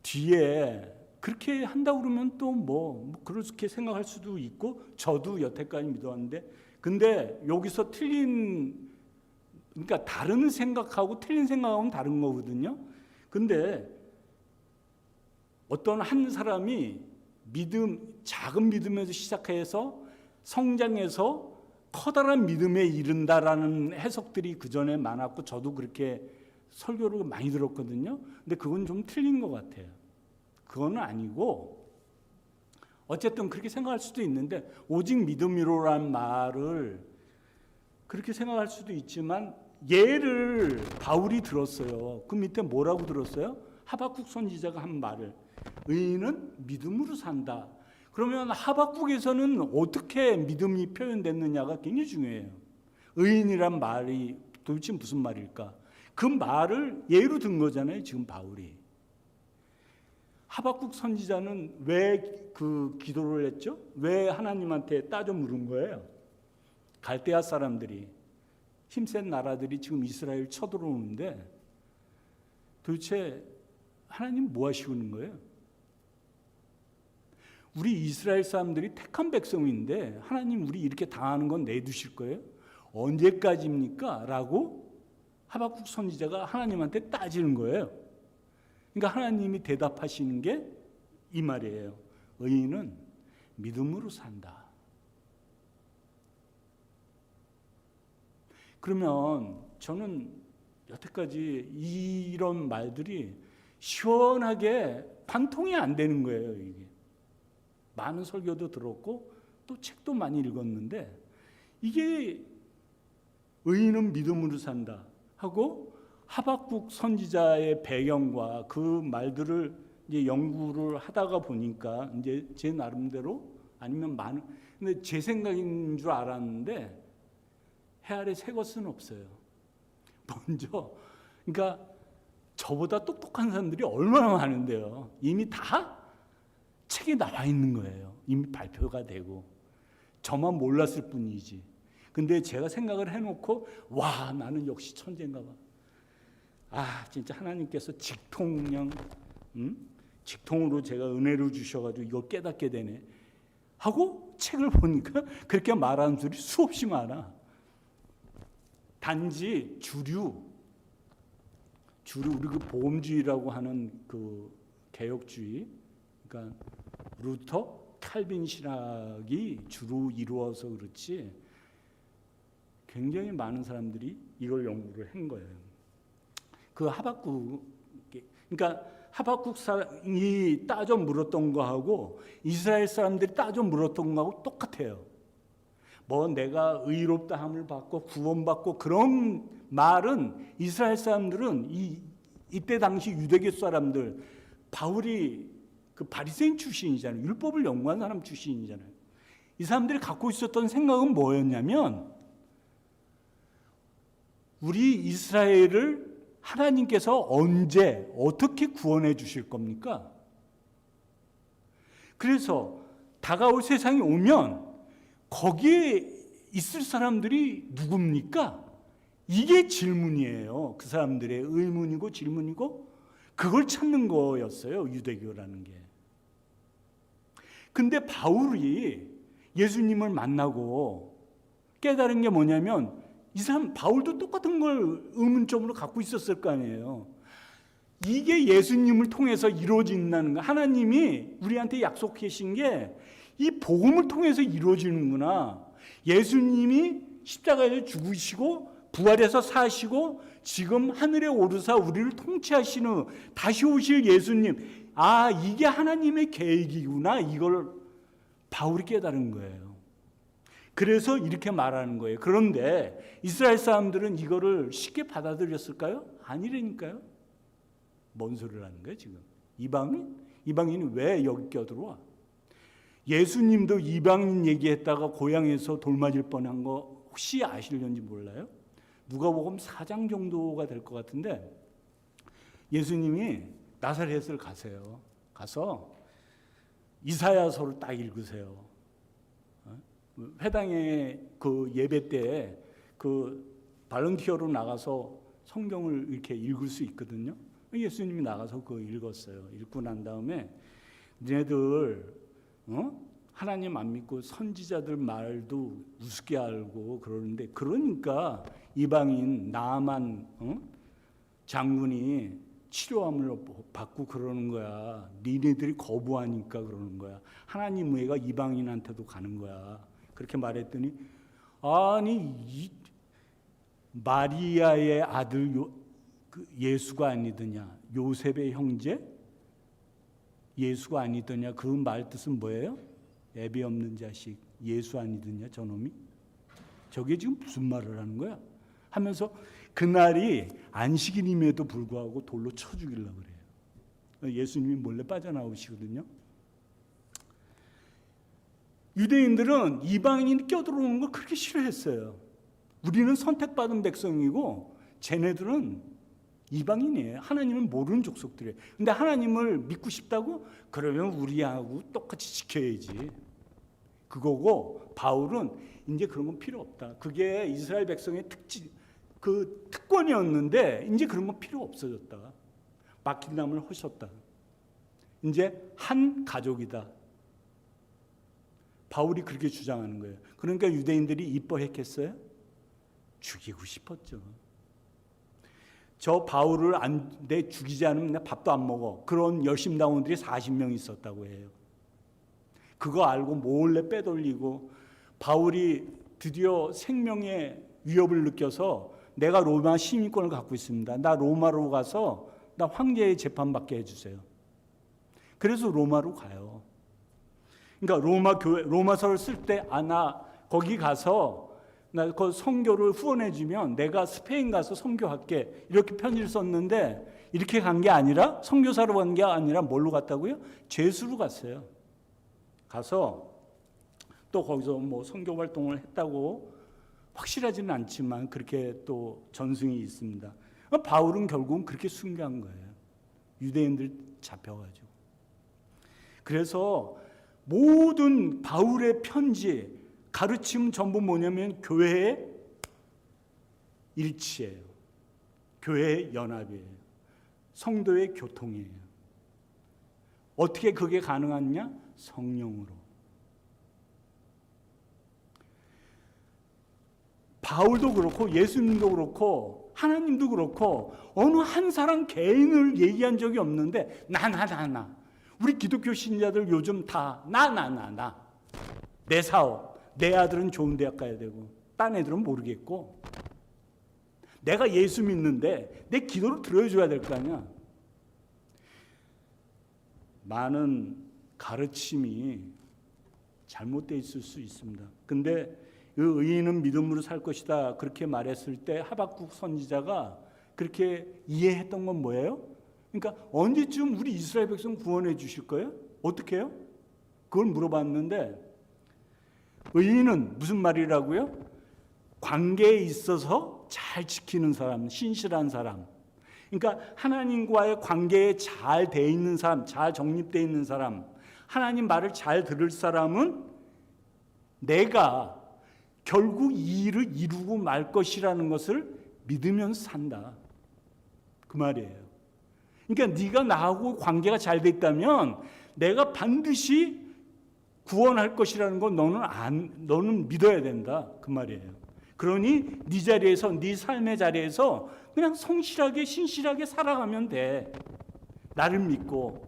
뒤에 그렇게 한다고 그러면 또 그렇게 생각할 수도 있고 저도 여태까지 믿어왔는데 근데 여기서 그러니까 다른 생각하고 틀린 생각하고는 다른 거거든요. 근데 어떤 한 사람이 작은 믿음에서 시작해서 성장해서 커다란 믿음에 이른다라는 해석들이 그 전에 많았고 저도 그렇게 설교를 많이 들었거든요. 근데 그건 좀 틀린 것 같아요. 그건 아니고 어쨌든 그렇게 생각할 수도 있는데 오직 믿음으로라는 말을 그렇게 생각할 수도 있지만 예를 바울이 들었어요. 그 밑에 뭐라고 들었어요? 하박국 선지자가 한 말을 의인은 믿음으로 산다. 그러면 하박국에서는 어떻게 믿음이 표현됐느냐가 굉장히 중요해요. 의인이란 말이 도대체 무슨 말일까? 그 말을 예로 든 거잖아요. 지금 바울이. 하박국 선지자는 왜 그 기도를 했죠? 왜 하나님한테 따져 물은 거예요? 갈대아 사람들이 힘센 나라들이 지금 이스라엘 쳐들어오는데 도대체 하나님 뭐 하시는 거예요? 우리 이스라엘 사람들이 택한 백성인데 하나님 우리 이렇게 당하는 건 내두실 거예요? 언제까지입니까? 라고 하박국 선지자가 하나님한테 따지는 거예요. 그러니까 하나님이 대답하시는 게 이 말이에요. 의인은 믿음으로 산다. 그러면 저는 여태까지 이런 말들이 시원하게 관통이 안 되는 거예요. 이게 많은 설교도 들었고 또 책도 많이 읽었는데 이게 의인은 믿음으로 산다 하고 하박국 선지자의 배경과 그 말들을 이제 연구를 하다가 보니까 이제 제 나름대로 아니면 근데 제 생각인 줄 알았는데 해 아래 새 것은 없어요. 먼저 그러니까 저보다 똑똑한 사람들이 얼마나 많은데요. 이미 다 책에 나와 있는 거예요. 이미 발표가 되고 저만 몰랐을 뿐이지. 근데 제가 생각을 해놓고 와 나는 역시 천재인가 봐. 진짜 하나님께서 직통으로 제가 은혜를 주셔가지고 이걸 깨닫게 되네 하고 책을 보니까 그렇게 말하는 소리 수없이 많아. 단지 주류 우리 그 보험주의라고 하는 그 개혁주의, 그러니까 루터, 칼빈 신학이 주로 이루어서 그렇지 굉장히 많은 사람들이 이걸 연구를 한 거예요. 그 그러니까 하박국이 따져 물었던 거하고 이스라엘 사람들이 따져 물었던 거하고 똑같아요. 내가 의롭다함을 받고 구원받고 그런 말은 이스라엘 사람들은 이때 당시 유대교 사람들 바울이 그 바리새인 출신이잖아요. 율법을 연구한 사람 출신이잖아요. 이 사람들이 갖고 있었던 생각은 뭐였냐면 우리 이스라엘을 하나님께서 언제 어떻게 구원해 주실 겁니까? 그래서 다가올 세상이 오면 거기에 있을 사람들이 누굽니까? 이게 질문이에요. 그 사람들의 의문이고 질문이고 그걸 찾는 거였어요. 유대교라는 게. 근데 바울이 예수님을 만나고 깨달은 게 뭐냐면 이 사람 바울도 똑같은 걸 의문점으로 갖고 있었을 거 아니에요. 이게 예수님을 통해서 이루어진다는 거. 하나님이 우리한테 약속하신 게 이 복음을 통해서 이루어지는구나. 예수님이 십자가에서 죽으시고 부활해서 사시고 지금 하늘에 오르사 우리를 통치하시는 다시 오실 예수님. 이게 하나님의 계획이구나. 이걸 바울이 깨달은 거예요. 그래서 이렇게 말하는 거예요. 그런데 이스라엘 사람들은 이거를 쉽게 받아들였을까요? 아니라니까요. 뭔 소리를 하는 거예요 지금? 이방인이 왜 여기 껴들어와? 예수님도 이방인 얘기했다가 고향에서 돌 맞을 뻔한 거 혹시 아시려는지 몰라요? 누가복음 4장 정도가 될 것 같은데 예수님이 나사렛을 가세요. 가서 이사야서를 딱 읽으세요. 회당에 그 예배 때 그 발런티어로 나가서 성경을 이렇게 읽을 수 있거든요. 예수님이 나가서 그거 읽었어요. 읽고 난 다음에 너네들 하나님 안 믿고 선지자들 말도 우습게 알고 그러는데 그러니까 이방인 나만 장군이 치료함을 받고 그러는 거야. 니네들이 거부하니까 그러는 거야. 하나님 의가 이방인한테도 가는 거야. 그렇게 말했더니 아니 마리아의 아들 예수가 아니더냐, 요셉의 형제 예수가 아니더냐, 그 말 뜻은 뭐예요? 애비 없는 자식 예수 아니더냐 저놈이? 저게 지금 무슨 말을 하는 거야? 하면서 그날이 안식일임에도 불구하고 돌로 쳐 죽이려고 그래요. 예수님이 몰래 빠져나오시거든요. 유대인들은 이방인이 껴들어오는 걸 그렇게 싫어했어요. 우리는 선택받은 백성이고 쟤네들은 이방인이에요. 하나님은 모르는 족속들이에요. 근데 하나님을 믿고 싶다고? 그러면 우리하고 똑같이 지켜야지. 그거고 바울은 이제 그런 건 필요 없다. 그게 이스라엘 백성의 특권이었는데 이제 그런 건 필요 없어졌다. 맡긴 남을 하셨다. 이제 한 가족이다. 바울이 그렇게 주장하는 거예요. 그러니까 유대인들이 이뻐했겠어요? 죽이고 싶었죠. 저 바울을 내 죽이지 않으면 내 밥도 안 먹어. 그런 열심당원들이 40명 있었다고 해요. 그거 알고 몰래 빼돌리고 바울이 드디어 생명의 위협을 느껴서 내가 로마 시민권을 갖고 있습니다. 나 로마로 가서 나 황제의 재판받게 해주세요. 그래서 로마로 가요. 그러니까 로마 교회 로마서를 쓸 때 나 거기 가서 나 그 선교를 후원해주면 내가 스페인 가서 선교할게 이렇게 편지를 썼는데 이렇게 간 게 아니라 선교사로 간 게 아니라 뭘로 갔다고요? 죄수로 갔어요. 가서 또 거기서 뭐 선교 활동을 했다고 확실하지는 않지만 그렇게 또 전승이 있습니다. 바울은 결국은 그렇게 순교한 거예요. 유대인들 잡혀가지고. 그래서 모든 바울의 편지, 가르침 전부 뭐냐면 교회의 일치예요. 교회의 연합이에요. 성도의 교통이에요. 어떻게 그게 가능하냐? 성령으로. 바울도 그렇고 예수님도 그렇고 하나님도 그렇고 어느 한 사람 개인을 얘기한 적이 없는데 나 우리 기독교 신자들 요즘 다 나 내 사업, 내 아들은 좋은 대학 가야 되고 딴 애들은 모르겠고 내가 예수 믿는데 내 기도를 들어줘야 될 거 아니야. 많은 가르침이 잘못되어 있을 수 있습니다. 근데 그 의인은 믿음으로 살 것이다 그렇게 말했을 때 하박국 선지자가 그렇게 이해했던 건 뭐예요? 그러니까 언제쯤 우리 이스라엘 백성 구원해 주실 거예요? 어떻게 해요? 그걸 물어봤는데 의인은 무슨 말이라고요? 관계에 있어서 잘 지키는 사람, 신실한 사람. 그러니까 하나님과의 관계에 잘 돼 있는 사람, 잘 정립되어 있는 사람, 하나님 말을 잘 들을 사람은 내가 결국 이 일을 이루고 말 것이라는 것을 믿으면서 산다. 그 말이에요. 그러니까 네가 나하고 관계가 잘 돼 있다면 내가 반드시 구원할 것이라는 건 너는 믿어야 된다. 그 말이에요. 그러니 네 자리에서, 네 삶의 자리에서 그냥 성실하게 신실하게 살아가면 돼. 나를 믿고.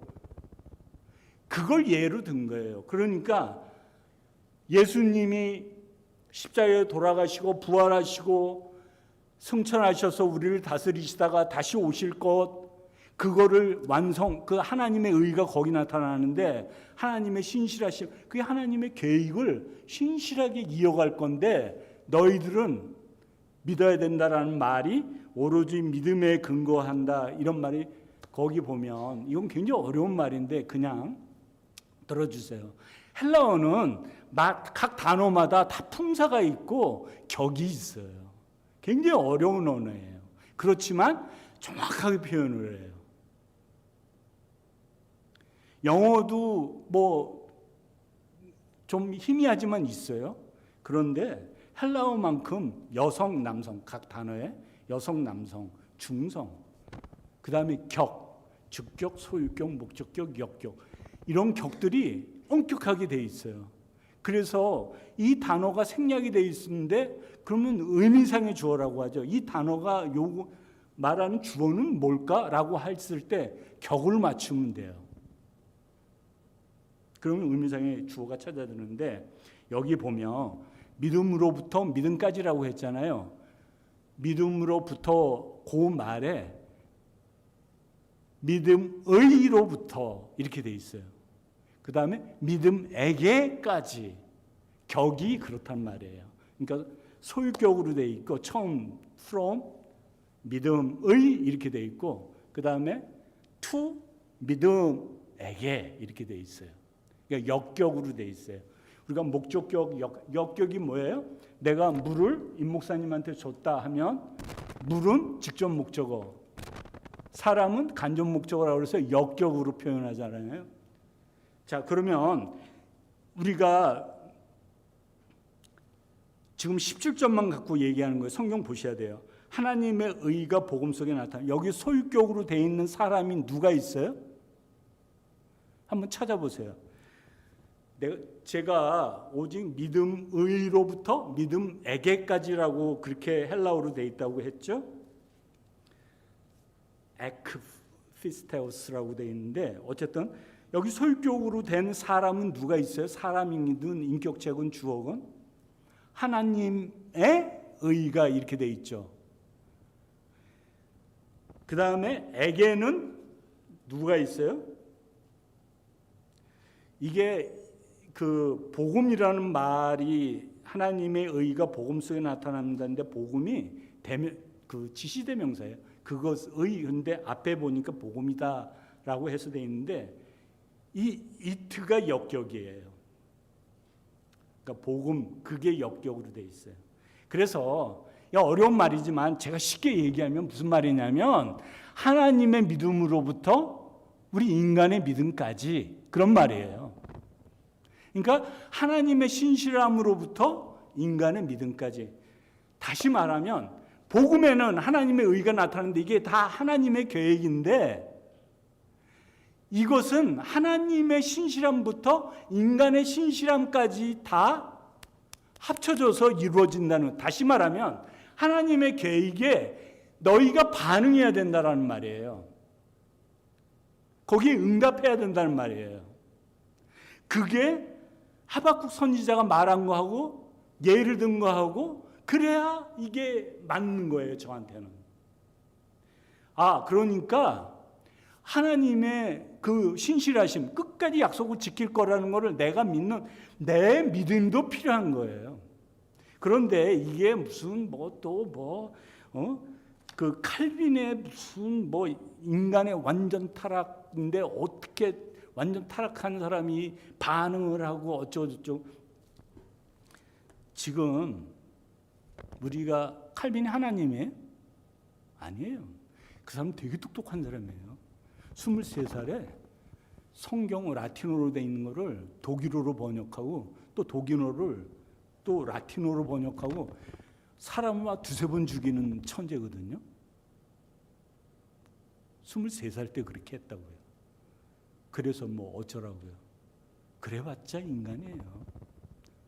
그걸 예로 든 거예요. 그러니까 예수님이 십자가에 돌아가시고 부활하시고 승천하셔서 우리를 다스리시다가 다시 오실 것, 그거를 그 하나님의 의가 거기 나타나는데 하나님의 신실하심, 그게 하나님의 계획을 신실하게 이어갈 건데 너희들은 믿어야 된다라는 말이 오로지 믿음에 근거한다 이런 말이 거기 보면 이건 굉장히 어려운 말인데 그냥 들어주세요. 헬라어는 각 단어마다 다 품사가 있고 격이 있어요. 굉장히 어려운 언어예요. 그렇지만 정확하게 표현을 해요. 영어도 뭐 좀 희미하지만 있어요. 그런데 헬라어만큼 여성, 남성 각 단어에 여성, 남성, 중성, 그 다음에 격, 주격, 소유격, 목적격, 역격 이런 격들이 엄격하게 돼 있어요. 그래서 이 단어가 생략이 돼 있는데 그러면 의미상의 주어라고 하죠. 이 단어가 말하는 주어는 뭘까라고 했을 때 격을 맞추면 돼요. 그러면 의미상의 주어가 찾아드는데 여기 보면 믿음으로부터 믿음까지라고 했잖아요. 믿음으로부터 그 말에 믿음의로부터 이렇게 돼 있어요. 그 다음에 믿음에게까지 격이 그렇단 말이에요. 그러니까 소유격으로 돼 있고 처음 from 믿음의 이렇게 돼 있고 그 다음에 to 믿음에게 이렇게 돼 있어요. 그러니까 역격으로 돼 있어요. 우리가 목적격, 역격이 뭐예요? 내가 물을 임 목사님한테 줬다 하면 물은 직접 목적어, 사람은 간접 목적어라고 해서 역격으로 표현하잖아요. 자, 그러면 우리가 지금 17절만 갖고 얘기하는 거예요. 성경 보셔야 돼요. 하나님의 의가 복음 속에 나타나. 여기 소유격으로 돼 있는 사람이 누가 있어요? 한번 찾아보세요. 제가 오직 믿음의로부터 믿음에게까지라고 그렇게 헬라어로 돼 있다고 했죠. 에크피스테오스라고 돼 있는데 어쨌든 여기 소유격으로 된 사람은 누가 있어요? 사람이든 인격체건 주어건 하나님의 의가 이렇게 돼 있죠. 그 다음에 에게는 누가 있어요? 이게 그 복음이라는 말이 하나님의 의가 복음 속에 나타난다는데 복음이 그 지시대명사예요. 그것의 근데 앞에 보니까 복음이다라고 해서 돼 있는데 이 이트가 역격이에요. 그러니까 복음 그게 역격으로 돼 있어요. 그래서 어려운 말이지만 제가 쉽게 얘기하면 무슨 말이냐면 하나님의 믿음으로부터 우리 인간의 믿음까지 그런 말이에요. 그러니까 하나님의 신실함으로부터 인간의 믿음까지. 다시 말하면 복음에는 하나님의 의가 나타나는데 이게 다 하나님의 계획인데 이것은 하나님의 신실함부터 인간의 신실함까지 다 합쳐져서 이루어진다는, 다시 말하면 하나님의 계획에 너희가 반응해야 된다는 말이에요. 거기에 응답해야 된다는 말이에요. 그게 하박국 선지자가 말한 거하고 예를 든 거하고 그래야 이게 맞는 거예요, 저한테는. 그러니까 하나님의 그 신실하심, 끝까지 약속을 지킬 거라는 것을 내가 믿는 내 믿음도 필요한 거예요. 그런데 이게 무슨 그 칼빈의 무슨 인간의 완전 타락인데 어떻게 완전 타락한 사람이 반응을 하고 어쩌고저쩌고. 지금 우리가 칼빈이 하나님이에요? 아니에요. 그 사람 되게 똑똑한 사람이에요. 23살에 성경 라틴어로 돼 있는 거를 독일어로 번역하고 또 독일어를 또 라틴어로 번역하고 사람을 막 두세 번 죽이는 천재거든요. 23살 때 그렇게 했다고요. 그래서 어쩌라고요. 그래봤자 인간이에요.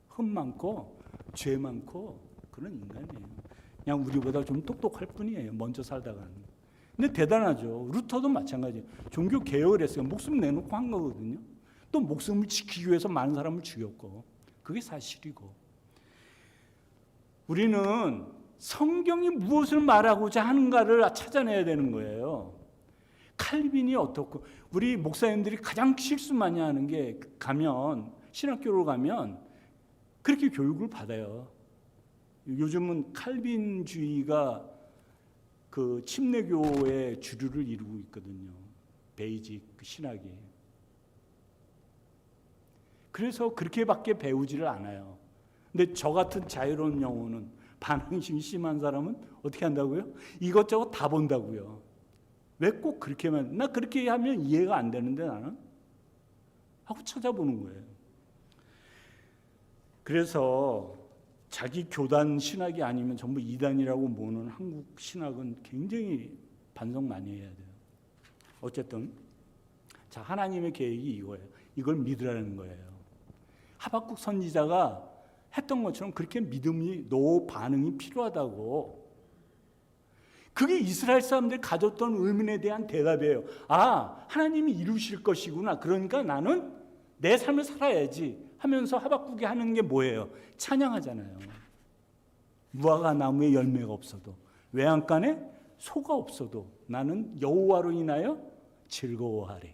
흠 많고 죄 많고 그런 인간이에요. 그냥 우리보다 좀 똑똑할 뿐이에요. 먼저 살다가는. 근데 대단하죠. 루터도 마찬가지예요. 종교 개혁을 했어요. 목숨 내놓고 한 거거든요. 또 목숨을 지키기 위해서 많은 사람을 죽였고 그게 사실이고. 우리는 성경이 무엇을 말하고자 하는가를 찾아내야 되는 거예요. 칼빈이 어떻고, 우리 목사님들이 가장 실수 많이 하는 게 가면 신학교로 가면 그렇게 교육을 받아요. 요즘은 칼빈주의가 그 침례교의 주류를 이루고 있거든요. 베이직 신학이. 그래서 그렇게밖에 배우지를 않아요. 근데 저 같은 자유로운 영혼은, 반항심이 심한 사람은 어떻게 한다고요? 이것저것 다 본다고요. 왜 꼭 그렇게만, 나 그렇게 하면 이해가 안 되는데 나는? 하고 찾아보는 거예요. 그래서 자기 교단 신학이 아니면 전부 이단이라고 모는 한국 신학은 굉장히 반성 많이 해야 돼요. 어쨌든 자, 하나님의 계획이 이거예요. 이걸 믿으라는 거예요. 하박국 선지자가 했던 것처럼 그렇게 믿음이, 노 반응이 필요하다고. 그게 이스라엘 사람들이 가졌던 의문에 대한 대답이에요. 아, 하나님이 이루실 것이구나. 그러니까 나는 내 삶을 살아야지 하면서 하박국이 하는 게 뭐예요? 찬양하잖아요. 무화과 나무에 열매가 없어도, 외양간에 소가 없어도 나는 여호와로 인하여 즐거워하리.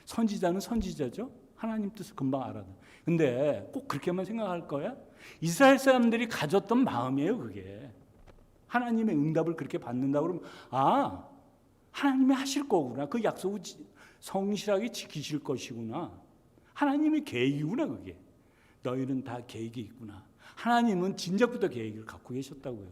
선지자는 선지자죠. 하나님 뜻을 금방 알아요. 근데 꼭 그렇게만 생각할 거야? 이스라엘 사람들이 가졌던 마음이에요, 그게. 하나님의 응답을 그렇게 받는다 그러면, 아, 하나님이 하실 거구나. 그 약속을 성실하게 지키실 것이구나. 하나님의 계획이구나, 그게. 너희는 다 계획이 있구나. 하나님은 진작부터 계획을 갖고 계셨다고요.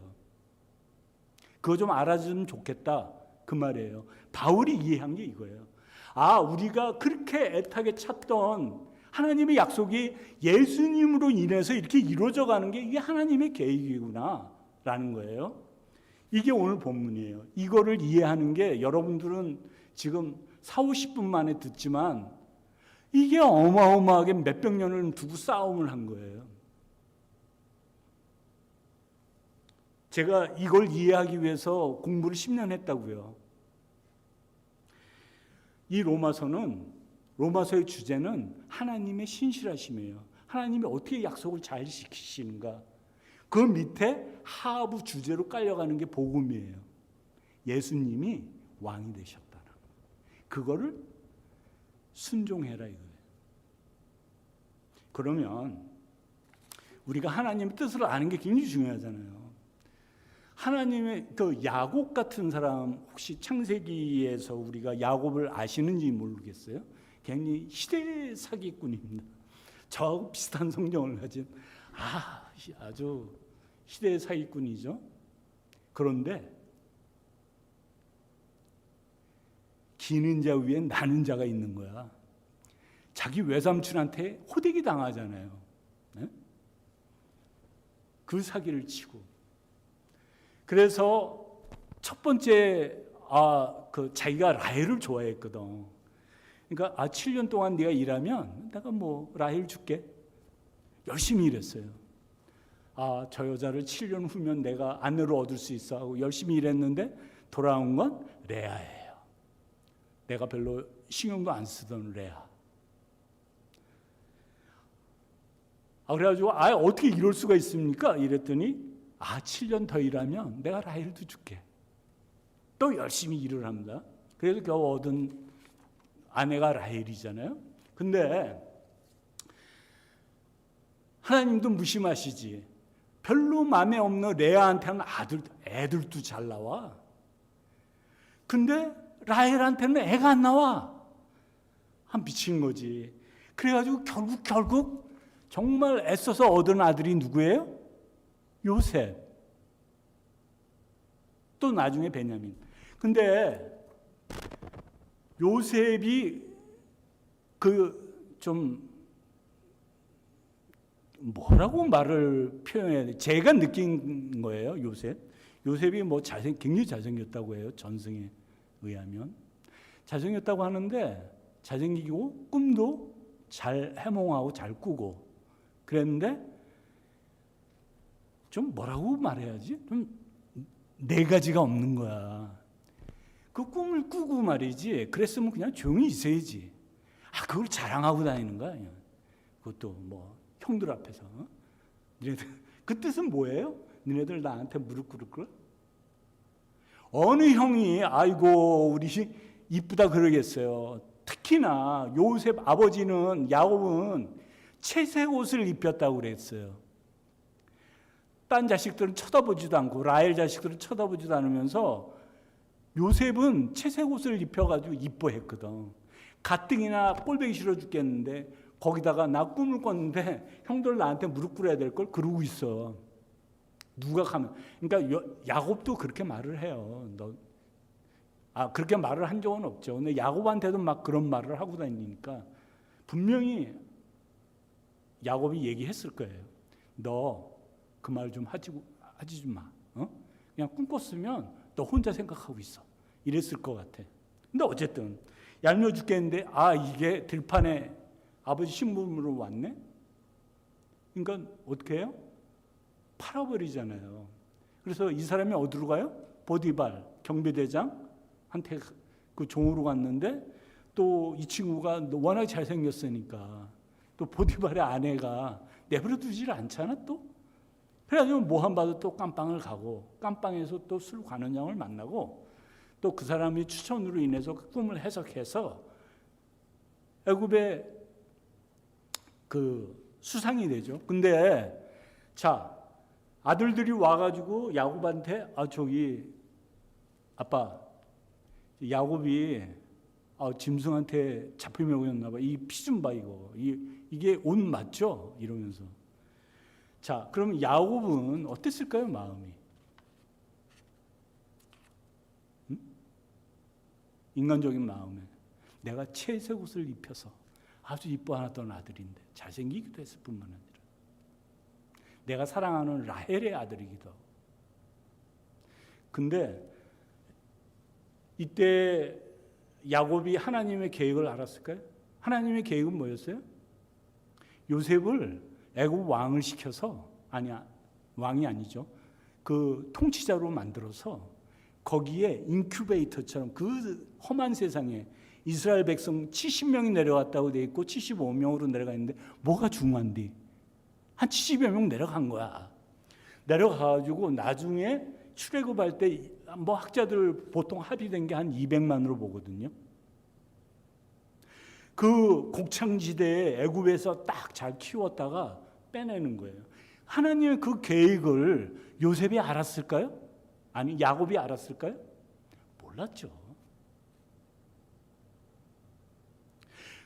그거 좀 알아주면 좋겠다, 그 말이에요. 바울이 이해한 게 이거예요. 아, 우리가 그렇게 애타게 찾던 하나님의 약속이 예수님으로 인해서 이렇게 이루어져 가는 게 이게 하나님의 계획이구나 라는 거예요. 이게 오늘 본문이에요. 이거를 이해하는 게 여러분들은 지금 40-50분 만에 듣지만 이게 어마어마하게 몇백 년을 두고 싸움을 한 거예요. 제가 이걸 이해하기 위해서 공부를 10년 했다고요. 이 로마서의 주제는 하나님의 신실하심이에요. 하나님이 어떻게 약속을 잘 지키시는가. 그 밑에 하부 주제로 깔려가는 게 복음이에요. 예수님이 왕이 되셨다는 그거를 순종해라 이거예요. 그러면 우리가 하나님의 뜻을 아는 게 굉장히 중요하잖아요. 하나님의 그 야곱 같은 사람, 혹시 창세기에서 우리가 야곱을 아시는지 모르겠어요. 굉장히 시대 사기꾼입니다. 저하고 비슷한 성경을 가진 아주 시대 사기꾼이죠. 그런데 기는 자 위에 나는 자가 있는 거야. 자기 외삼촌한테 호되게 당하잖아요. 네? 그 사기를 치고. 그래서 첫 번째 자기가 라헬을 좋아했거든. 그러니까 7년 동안 네가 일하면 내가 뭐 라헬 줄게. 열심히 일했어요. 저 여자를 7년 후면 내가 아내로 얻을 수 있어 하고 열심히 일했는데 돌아온 건 레아예요. 내가 별로 신경도 안 쓰던 레아. 그래가지고 어떻게 이럴 수가 있습니까? 이랬더니 7년 더 일하면 내가 라헬도 줄게. 또 열심히 일을 합니다. 그래서 겨우 얻은 아내가 라헬이잖아요. 근데 하나님도 무심하시지. 별로 마음에 없는 레아한테는 애들도 잘 나와. 근데 라헬한테는 애가 안 나와. 미친 거지. 그래가지고 결국 정말 애써서 얻은 아들이 누구예요? 요셉. 또 나중에 베냐민. 근데 요셉이 좀 뭐라고 말을 표현해야 돼? 제가 느낀 거예요, 요셉이 뭐 굉장히 잘생겼다고 해요, 전승에 의하면. 잘생겼다고 하는데 잘생기고 꿈도 잘 해몽하고 잘 꾸고 그랬는데 좀 뭐라고 말해야지? 좀 네 가지가 없는 거야. 그 꿈을 꾸고 말이지. 그랬으면 그냥 조용히 있어야지. 그걸 자랑하고 다니는 거야. 그것도 뭐 형들 앞에서. 니네들 그 뜻은 뭐예요? 니네들 나한테 무릎 꿇을 거야? 어느 형이 아이고 우리 이쁘다 그러겠어요. 특히나 요셉 아버지는 야곱은 채색 옷을 입혔다고 그랬어요. 딴 자식들은 쳐다보지도 않고 라헬 자식들은 쳐다보지도 않으면서 요셉은 채색 옷을 입혀가지고 이뻐했거든. 가뜩이나 꼴보기 싫어 죽겠는데 거기다가 나 꿈을 꿨는데 형들 나한테 무릎 꿇어야 될 걸 그러고 있어. 누가 가면 그러니까 야곱도 그렇게 말을 해요. 그렇게 말을 한 적은 없죠. 근데 야곱한테도 막 그런 말을 하고 다니니까 분명히 야곱이 얘기했을 거예요. 너 그 말 좀 하지 좀 마. 그냥 꿈 꿨으면 너 혼자 생각하고 있어. 이랬을 것 같아. 근데 어쨌든 얄미워 죽겠는데 이게 들판에 아버지 신부름으로 왔네? 그러니까 어떻게 해요? 팔아버리잖아요. 그래서 이 사람이 어디로 가요? 보디발 경비대장한테 그 종으로 갔는데 또 이 친구가 워낙 잘생겼으니까 또 보디발의 아내가 내버려 두질 않잖아 또. 그래가지고 모함 받아 또 깜빵을 가고 깜빵에서 또 술 관원장을 만나고 또 그 사람이 추천으로 인해서 그 꿈을 해석해서 애굽의 그 수상이 되죠. 근데 자 아들들이 와가지고 야곱한테 아빠 야곱이 짐승한테 잡혀 먹였나 봐. 이 피 좀 봐 이거. 이게 옷 맞죠? 이러면서. 자, 그럼 야곱은 어땠을까요, 마음이? 인간적인 마음에 내가 채색 옷을 입혀서 아주 이뻐하던 아들인데 잘생기기도 했을 뿐만 아니라 내가 사랑하는 라헬의 아들이기도 하고. 근데 이때 야곱이 하나님의 계획을 알았을까요? 하나님의 계획은 뭐였어요? 요셉을 애굽 왕을 시켜서 왕이 아니죠. 그 통치자로 만들어서 거기에 인큐베이터처럼 그 험한 세상에 이스라엘 백성 70명이 내려왔다고 돼 있고 75명으로 내려가 있는데 뭐가 중요한데 한 70여 명 내려간 거야. 내려가가지고 나중에 출애굽할 때 뭐 학자들 보통 합의된 게 한 200만으로 보거든요. 그 곡창지대에 애굽에서 딱 잘 키웠다가 빼내는 거예요. 하나님의 그 계획을 요셉이 알았을까요? 아니 야곱이 알았을까요? 몰랐죠.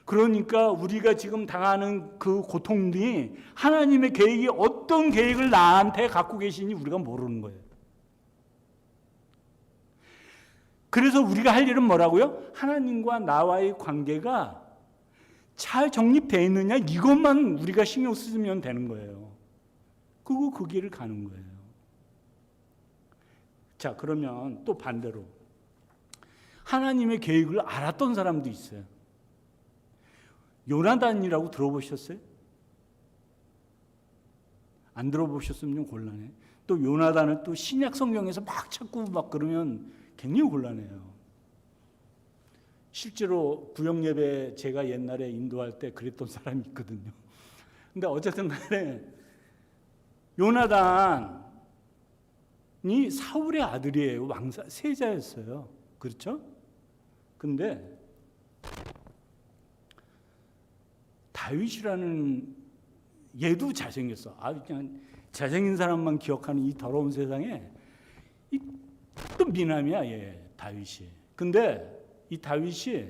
그러니까 우리가 지금 당하는 그 고통이 하나님의 계획이 어떤 계획을 나한테 갖고 계시니 우리가 모르는 거예요. 그래서 우리가 할 일은 뭐라고요? 하나님과 나와의 관계가 잘 정립되어 있느냐 이것만 우리가 신경 쓰면 되는 거예요. 그리고 그 길을 가는 거예요. 자, 그러면 또 반대로 하나님의 계획을 알았던 사람도 있어요. 요나단이라고 들어보셨어요? 안 들어보셨으면 좀 곤란해. 또 요나단을 또 신약 성경에서 막 찾고 막 그러면 굉장히 곤란해요. 실제로 구역 예배 제가 옛날에 인도할 때 그랬던 사람이 있거든요. 근데 어쨌든 간에 요나단이 사울의 아들이에요. 왕사 세자였어요. 그렇죠? 근데 다윗이라는 얘도 잘생겼어. 그냥 잘생긴 사람만 기억하는 이 더러운 세상에 또 미남이야, 얘 다윗이. 근데 이 다윗이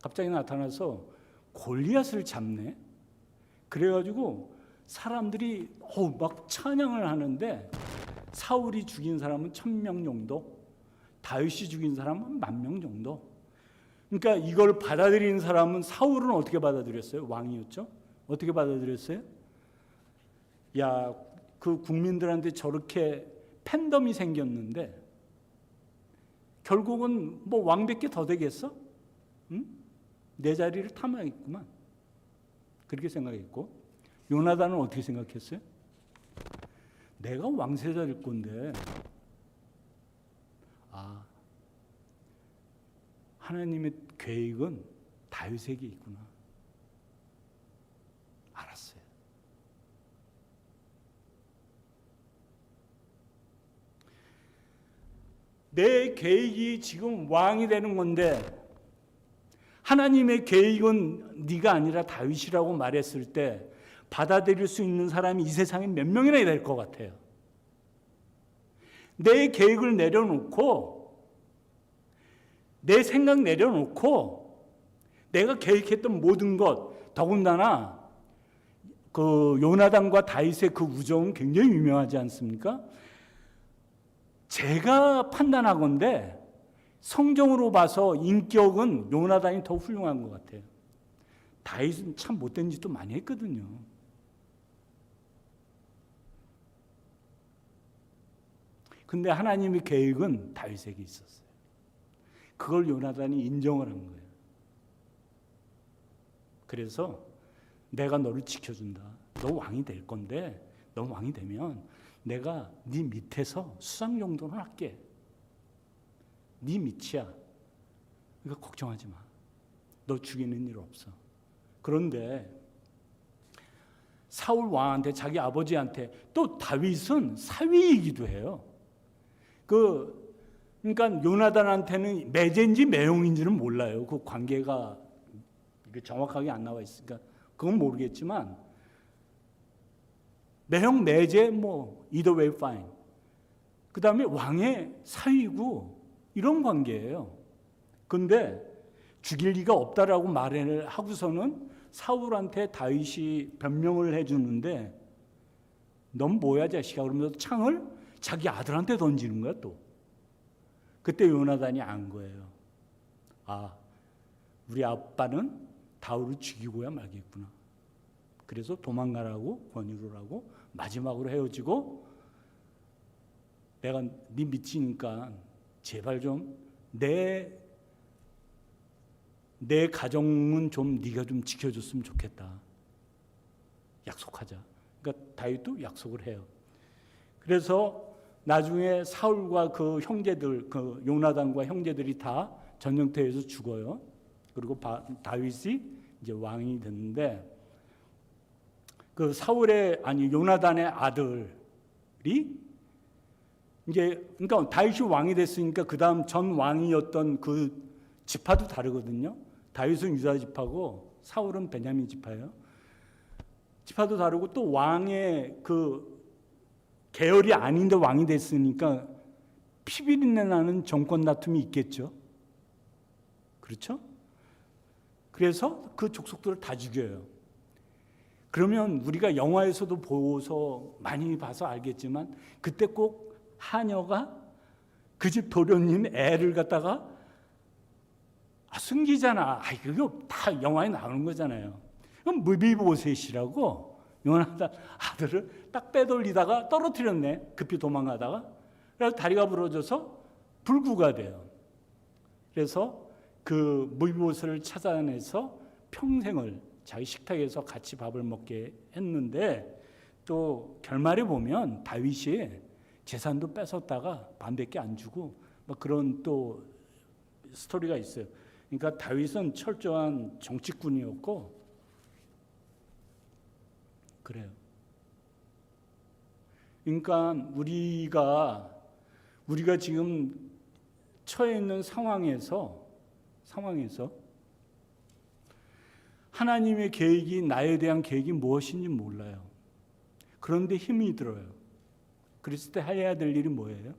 갑자기 나타나서 골리앗을 잡네. 그래가지고 사람들이 막 찬양을 하는데 사울이 죽인 사람은 1000명 정도, 다윗이 죽인 사람은 10,000명 정도. 그러니까 이걸 받아들이는 사람은 사울은 어떻게 받아들였어요? 왕이었죠. 어떻게 받아들였어요? 야, 그 국민들한테 저렇게 팬덤이 생겼는데 결국은 뭐 왕밖에 더 되겠어? 응? 내 자리를 탐하겠구만. 그렇게 생각했고 요나단은 어떻게 생각했어요? 내가 왕세자 될 건데 하나님의 계획은 다윗에게 있구나. 알았어요. 내 계획이 지금 왕이 되는 건데 하나님의 계획은 네가 아니라 다윗이라고 말했을 때 받아들일 수 있는 사람이 이 세상에 몇 명이나 될 것 같아요. 내 계획을 내려놓고 내 생각 내려놓고 내가 계획했던 모든 것, 더군다나 그 요나단과 다윗의 그 우정은 굉장히 유명하지 않습니까? 제가 판단하건대 성경으로 봐서 인격은 요나단이 더 훌륭한 것 같아요. 다윗은 참 못된 짓도 많이 했거든요. 근데 하나님의 계획은 다윗에게 있었어요. 그걸 요나단이 인정을 한 거예요. 그래서 내가 너를 지켜준다. 너 왕이 될 건데 너 왕이 되면 내가 네 밑에서 수상 정도는 할게. 네 밑이야. 그러니까 걱정하지 마. 너 죽이는 일 없어. 그런데 사울 왕한테, 자기 아버지한테, 또 다윗은 사위이기도 해요. 그러니까 요나단한테는 매제인지 매형인지는 몰라요. 그 관계가 정확하게 안 나와 있으니까 그건 모르겠지만 매형 매제 뭐 either way fine. 그 다음에 왕의 사위고 이런 관계예요. 근데 죽일 리가 없다라고 말을 하고서는 사울한테 다윗이 변명을 해주는데 넌 뭐야 자식아 그러면서 창을 자기 아들한테 던지는 거야 또. 그때 요나단이 안 거예요. 아, 우리 아빠는 다윗을 죽이고야 말겠구나. 그래서 도망가라고 권유를 하고 마지막으로 헤어지고 내가 네 미치니까 제발 좀 내 가정은 좀 네가 좀 지켜줬으면 좋겠다. 약속하자. 그러니까 다윗도 약속을 해요. 그래서 나중에 사울과 그 형제들, 그 요나단과 형제들이 다 전쟁터에서 죽어요. 그리고 다윗이 이제 왕이 됐는데 그 요나단의 아들이 이제 그러니까 다윗이 왕이 됐으니까 그 다음 전 왕이었던 그 지파도 다르거든요. 다윗은 유다 지파고 사울은 베냐민 지파예요. 지파도 다르고 또 왕의 그 계열이 아닌데 왕이 됐으니까 피비린내 나는 정권 다툼이 있겠죠. 그렇죠? 그래서 그 족속들을 다 죽여요. 그러면 우리가 영화에서도 보고서 많이 봐서 알겠지만 그때 꼭 하녀가 그 집 도련님 애를 갖다가 숨기잖아. 그거 다 영화에 나오는 거잖아요. 그럼 무비보셋이라고 요나단 아들을 딱 빼돌리다가 떨어뜨렸네. 급히 도망가다가. 그래서 다리가 부러져서 불구가 돼요. 그래서 그 무비보셋을 찾아내서 평생을 자기 식탁에서 같이 밥을 먹게 했는데 또 결말에 보면 다윗이 재산도 뺏었다가 반밖에 안 주고 뭐 그런 또 스토리가 있어요. 그러니까 다윗은 철저한 정치꾼이었고 그래요. 그러니까 우리가 지금 처해 있는 상황에서 하나님의 계획이 나에 대한 계획이 무엇인지 몰라요. 그런데 힘이 들어요. 그랬을 때 해야 될 일이 뭐예요?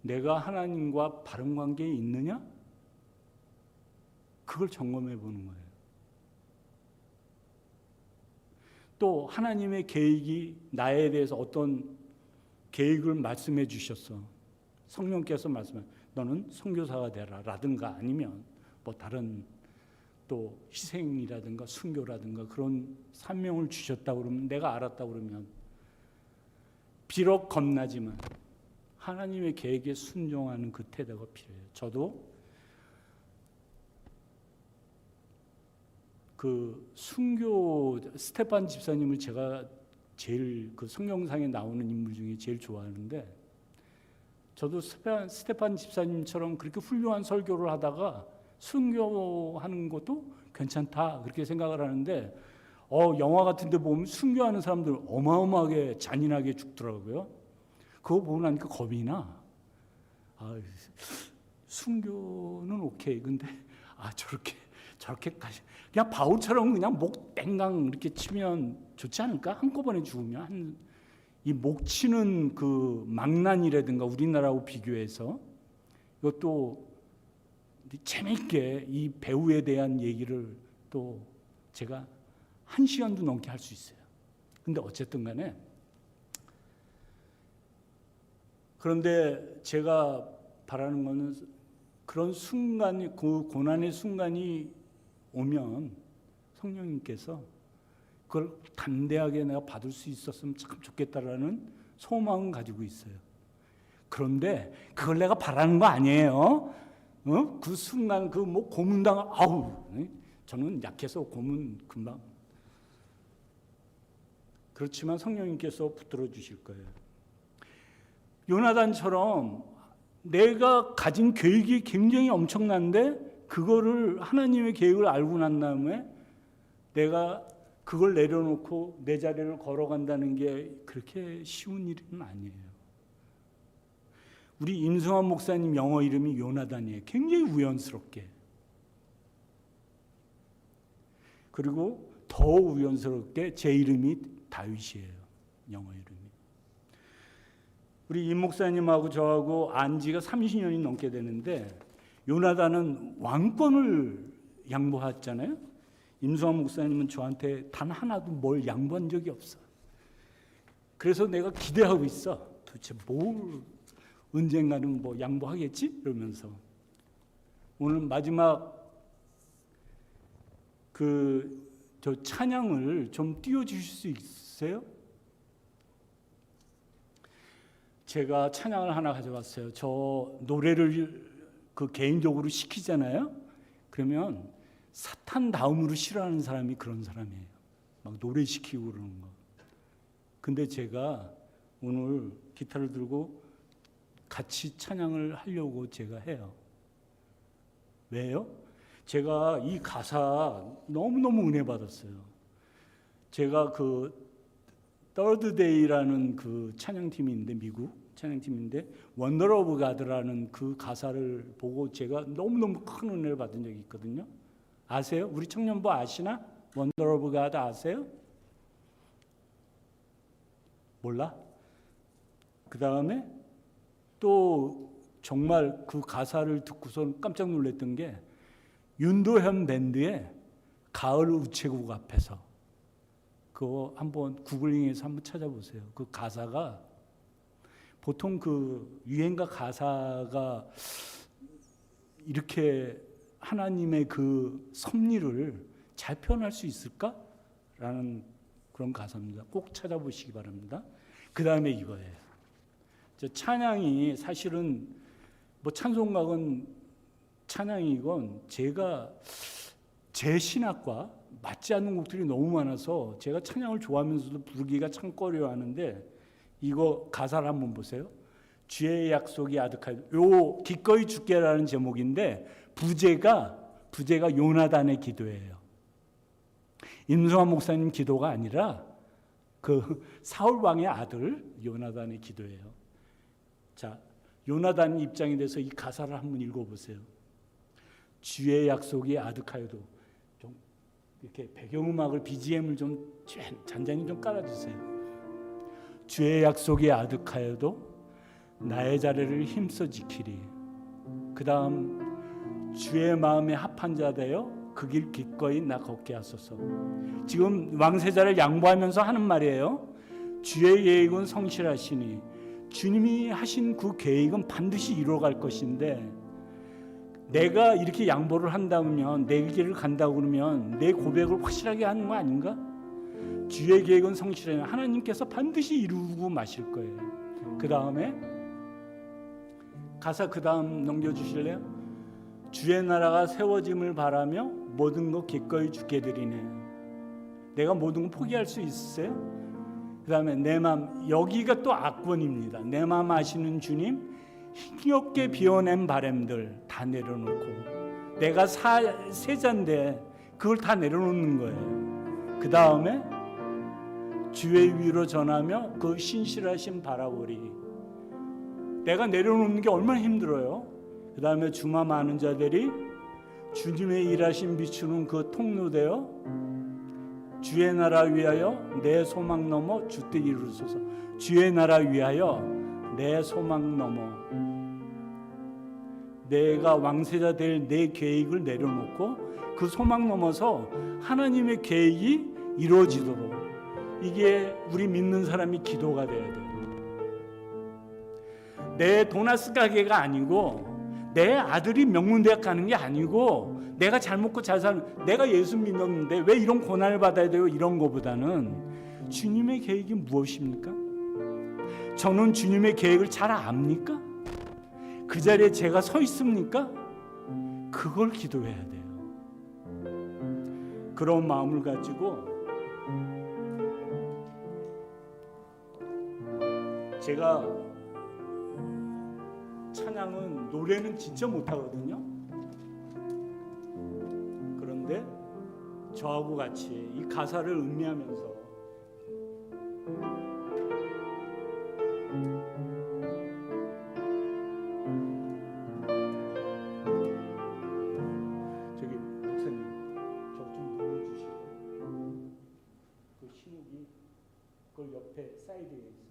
내가 하나님과 바른 관계에 있느냐? 그걸 점검해 보는 거예요. 또 하나님의 계획이 나에 대해서 어떤 계획을 말씀해 주셨어. 성령께서 말씀해 너는 선교사가 되라 라든가 아니면 뭐 다른 또 희생이라든가 순교라든가 그런 사명을 주셨다 그러면 내가 알았다 그러면 비록 겁나지만 하나님의 계획에 순종하는 그 태도가 필요해요. 저도 그 순교 스테판 집사님을 제가 제일 그 성경상에 나오는 인물 중에 제일 좋아하는데 저도 스테판 집사님처럼 그렇게 훌륭한 설교를 하다가 순교하는 것도 괜찮다 그렇게 생각을 하는데 영화 같은 데 보면 순교하는 사람들 어마어마하게 잔인하게 죽더라고요. 그거 보고 나니까 겁이 나. 순교는 오케이. 근데 저렇게까지 그냥 바울처럼 그냥 목 땡강 이렇게 치면 좋지 않을까? 한꺼번에 죽으면 이 목 치는 그 망난이라든가 우리나라하고 비교해서 이것도 재미있게 이 배우에 대한 얘기를 또 제가 1시간도 넘게 할 수 있어요. 근데 어쨌든 간에 그런데 제가 바라는 거는 그런 순간이, 그 고난의 순간이 오면 성령님께서 그걸 담대하게 내가 받을 수 있었으면 참 좋겠다라는 소망을 가지고 있어요. 그런데 그걸 내가 바라는 거 아니에요. 그 순간 그 뭐 고문당 저는 약해서 고문 금방. 그렇지만 성령님께서 붙들어 주실 거예요. 요나단처럼 내가 가진 계획이 굉장히 엄청난데 그거를 하나님의 계획을 알고 난 다음에 내가 그걸 내려놓고 내 자리를 걸어간다는 게 그렇게 쉬운 일은 아니에요. 우리 임승환 목사님 영어 이름이 요나단이에요. 굉장히 우연스럽게. 그리고 더 우연스럽게 제 이름이 다윗이에요. 영어 이름이. 우리 임 목사님하고 저하고 안 지가 30년이 넘게 되는데 요나단은 왕권을 양보했잖아요. 임수환 목사님은 저한테 단 하나도 뭘 양보한 적이 없어. 그래서 내가 기대하고 있어. 도대체 뭘 언젠가는 뭐 양보하겠지? 이러면서 오늘 마지막 저 찬양을 좀 띄워주실 수 있어요? 제가 찬양을 하나 가져왔어요. 저 노래를 개인적으로 시키잖아요. 그러면 사탄 다음으로 싫어하는 사람이 그런 사람이에요. 막 노래 시키고 그러는 거. 근데 제가 오늘 기타를 들고 같이 찬양을 하려고 제가 해요. 왜요? 제가 이 가사 너무너무 은혜 받았어요. 제가 Third Day라는 그 찬양팀인데, 미국 찬양팀인데 Wonder of God라는 그 가사를 보고 제가 너무너무 큰 은혜를 받은 적이 있거든요. 아세요? 우리 청년부 아시나? Wonder of God 아세요? 몰라? 그 다음에 또 정말 그 가사를 듣고서 깜짝 놀랐던 게 윤도현 밴드의 가을 우체국 앞에서, 그거 한번 구글링해서 한번 찾아보세요. 그 가사가 보통 그 유행가 가사가 이렇게 하나님의 그 섭리를 잘 표현할 수 있을까라는 그런 가사입니다. 꼭 찾아보시기 바랍니다. 그 다음에 이거예요. 찬양이 사실은 뭐 찬송가건 찬양이건 제가 제 신학과 맞지 않는 곡들이 너무 많아서 제가 찬양을 좋아하면서도 부르기가 참 꺼려하는데, 이거 가사를 한번 보세요. 주의 약속이 아득하여, 요 기꺼이 죽게라는 제목인데 부제가 요나단의 기도예요. 임수환 목사님 기도가 아니라 그 사울 왕의 아들 요나단의 기도예요. 자, 요나단 입장이 돼서 이 가사를 한번 읽어보세요. 주의 약속이 아득하여도, 좀 이렇게 배경음악을 BGM을 좀 잔잔히 좀 깔아주세요. 주의 약속이 아득하여도 나의 자리를 힘써 지키리. 그 다음 주의 마음에 합한 자 되어 그 길 기꺼이 나 걷게 하소서. 지금 왕세자를 양보하면서 하는 말이에요. 주의 계획은 성실하시니, 주님이 하신 그 계획은 반드시 이루어갈 것인데, 내가 이렇게 양보를 한다면, 내 길을 간다고 그러면 내 고백을 확실하게 하는 거 아닌가? 주의 계획은 성실하니 하나님께서 반드시 이루고 마실 거예요. 그 다음에 가사 그 다음 넘겨주실래요? 주의 나라가 세워짐을 바라며 모든 것 기꺼이 주게 드리네. 내가 모든 거 포기할 수 있으세요? 그 다음에 내 마음, 여기가 또 악권입니다. 내 마음 아시는 주님, 힘겹게 비워낸 바람들 다 내려놓고, 내가 세자인데 그걸 다 내려놓는 거예요. 그 다음에 주의 위로 전하며 그 신실하신 바라보리. 내가 내려놓는 게 얼마나 힘들어요. 그 다음에 주마 많은 자들이 주님의 일하심 비추는 그 통로되어 주의 나라 위하여 내 소망 넘어 주뜻 이루소서. 주의 나라 위하여 내 소망 넘어, 내가 왕세자 될 내 계획을 내려놓고 그 소망 넘어서 하나님의 계획이 이루어지도록, 이게 우리 믿는 사람이 기도가 돼야 돼요. 내 도나스 가게가 아니고, 내 아들이 명문대학 가는 게 아니고, 내가 잘 먹고 잘 사는, 내가 예수 믿었는데 왜 이런 고난을 받아야 돼요? 이런 거보다는 주님의 계획이 무엇입니까? 저는 주님의 계획을 잘 압니까? 그 자리에 제가 서 있습니까? 그걸 기도해야 돼요. 그런 마음을 가지고 제가 찬양은, 노래는 진짜 못하거든요. 그런데 저하고 같이 이 가사를 음미하면서 저기 목사님 저 좀 보여주시고, 그 신욱이 그걸 옆에 사이드에 있어요.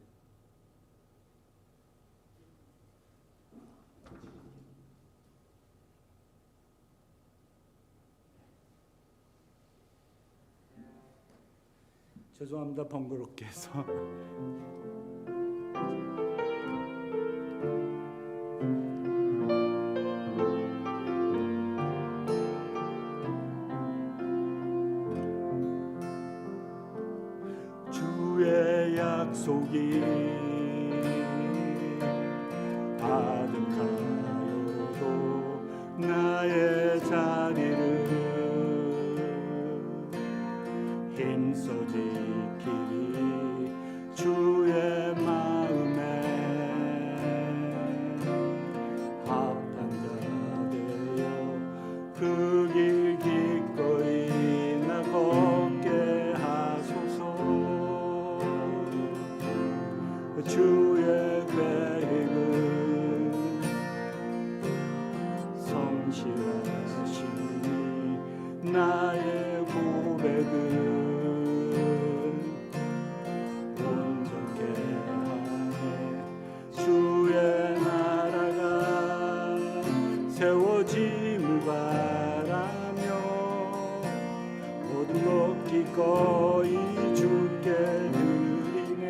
죄송합니다, 번거롭게 해서. 주의 약속이 아득하여도 나의 자리를 힘써 지키리. 주의 마음에 합한 자 되어 그 길 기꺼이 나 걷게 하소서. 주의 계획은 성실하시니 나의 고백은 온전케 하네. 주의 나라가 세워짐을 바라며 모든 것 기꺼이 주께 드리네.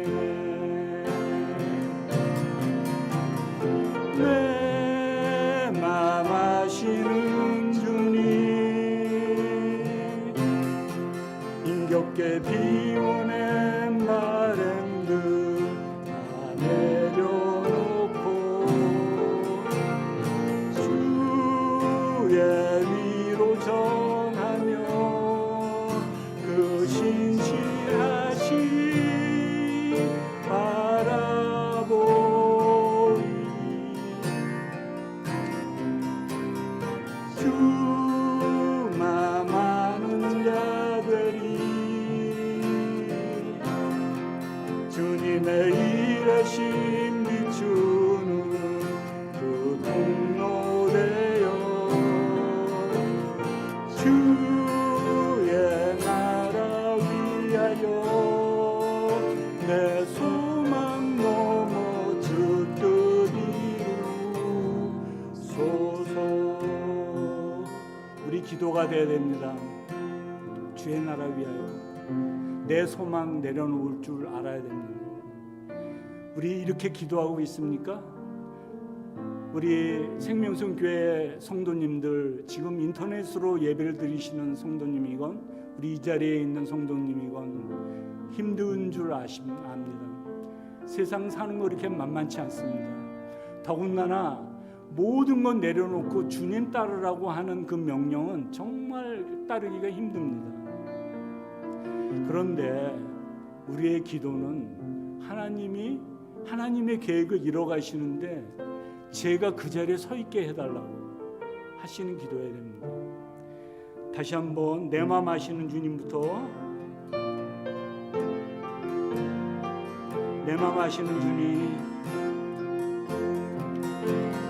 내 맘 아시는 주님, 힘겹게 비워낸 바람들 다 내려놓고 주의 위로 정하며 그 신실하신 바라보리. 주만 많은 자들이 주님의 일하심 비추는 그 통로 되어 주의 나라 위하여 내 소망 넘어 주 뜻 이루소서. 우리 기도가 되어야 됩니다. 주의 나라 위하여 내 소망 내려놓을 줄 알아야 됩니다. 우리 이렇게 기도하고 있습니까? 우리 생명성 교회 성도님들, 지금 인터넷으로 예배를 드리시는 성도님이건 우리 이 자리에 있는 성도님이건 힘든 줄 압니다. 세상 사는 거 이렇게 만만치 않습니다. 더군다나 모든 건 내려놓고 주님 따르라고 하는 그 명령은 정말 따르기가 힘듭니다. 그런데 우리의 기도는 하나님의 계획을 이뤄가시는데 제가 그 자리에 서 있게 해달라고 하시는 기도해야 됩니다. 다시 한번 내 맘 아시는 주님부터, 내 맘 아시는 주님, 주